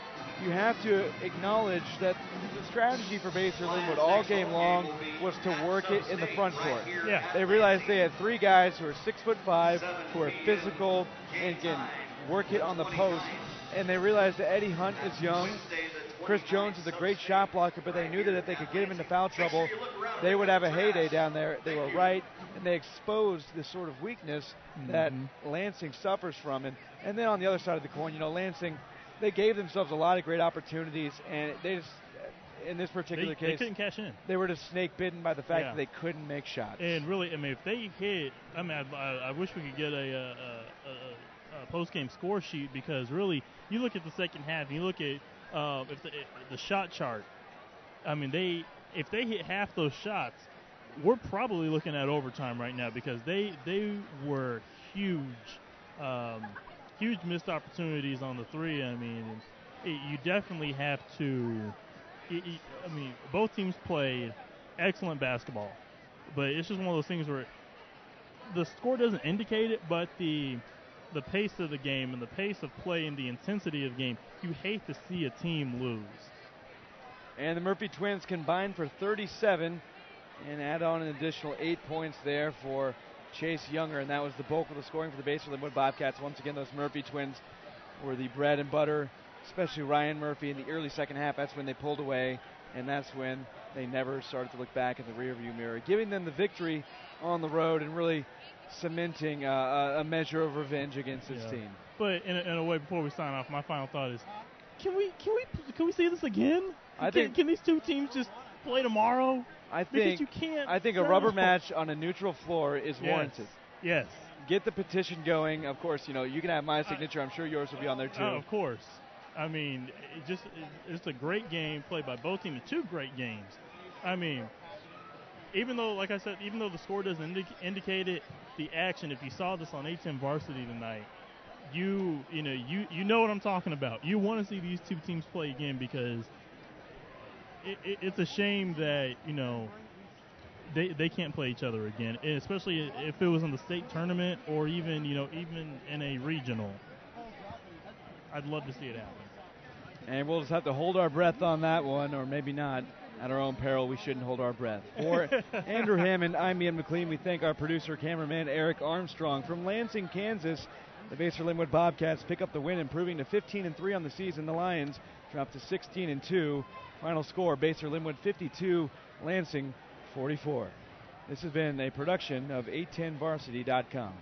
you have to acknowledge that the strategy for Basehor-Linwood all game long was to work it in the front court. Yeah. They realized they had three guys who are 6'5", who are physical and can work it on the post. And they realized that Eddie Hunt is young. Chris Jones is a great shot blocker, but they knew that if they could get him into foul trouble, they would have a heyday down there. They were right, and they exposed this sort of weakness that Lansing suffers from. And then on the other side of the coin, you know, Lansing, they gave themselves a lot of great opportunities, and they just, in this particular case, they couldn't cash in. They were just snake bitten by the fact that they couldn't make shots. And really, I mean, if they hit, I mean, I wish we could get a post-game score sheet, because really, you look at the second half, and you look at if the shot chart. I mean, if they hit half those shots, we're probably looking at overtime right now, because they were huge. Huge missed opportunities on the three. I mean, you definitely have to. I mean, both teams played excellent basketball, but it's just one of those things where the score doesn't indicate it, but the pace of the game and the pace of play and the intensity of the game, you hate to see a team lose. And the Murphy twins combined for 37 and add on an additional 8 points there for Chase Younger, and that was the bulk of the scoring for the Basehor-Linwood Bobcats. Once again, those Murphy twins were the bread and butter, especially Ryan Murphy in the early second half. That's when they pulled away, and that's when they never started to look back in the rearview mirror, giving them the victory on the road. And really, cementing a measure of revenge against his team. But in a way, before we sign off, my final thought is, can we see this again? Can these two teams just play tomorrow? Because you can't. I think a rubber match on a neutral floor is warranted. Yes. Get the petition going. Of course, you can have my signature. I'm sure yours will be on there too. Of course. I mean, it's a great game played by both teams. Two great games. I mean, even though, like I said, even though the score doesn't indicate it, the action. If you saw this on A10 Varsity tonight, you know what I'm talking about. You want to see these two teams play again because it's a shame that they can't play each other again, and especially if it was in the state tournament or even in a regional. I'd love to see it happen. And we'll just have to hold our breath on that one, or maybe not. At our own peril, we shouldn't hold our breath. For Andrew Hammond, I'm Ian McLean. We thank our producer, cameraman, Eric Armstrong. From Lansing, Kansas, the Basehor-Linwood Bobcats pick up the win, improving to 15-3 on the season. The Lions drop to 16-2. Final score, Basehor-Linwood 52, Lansing 44. This has been a production of A10Varsity.com.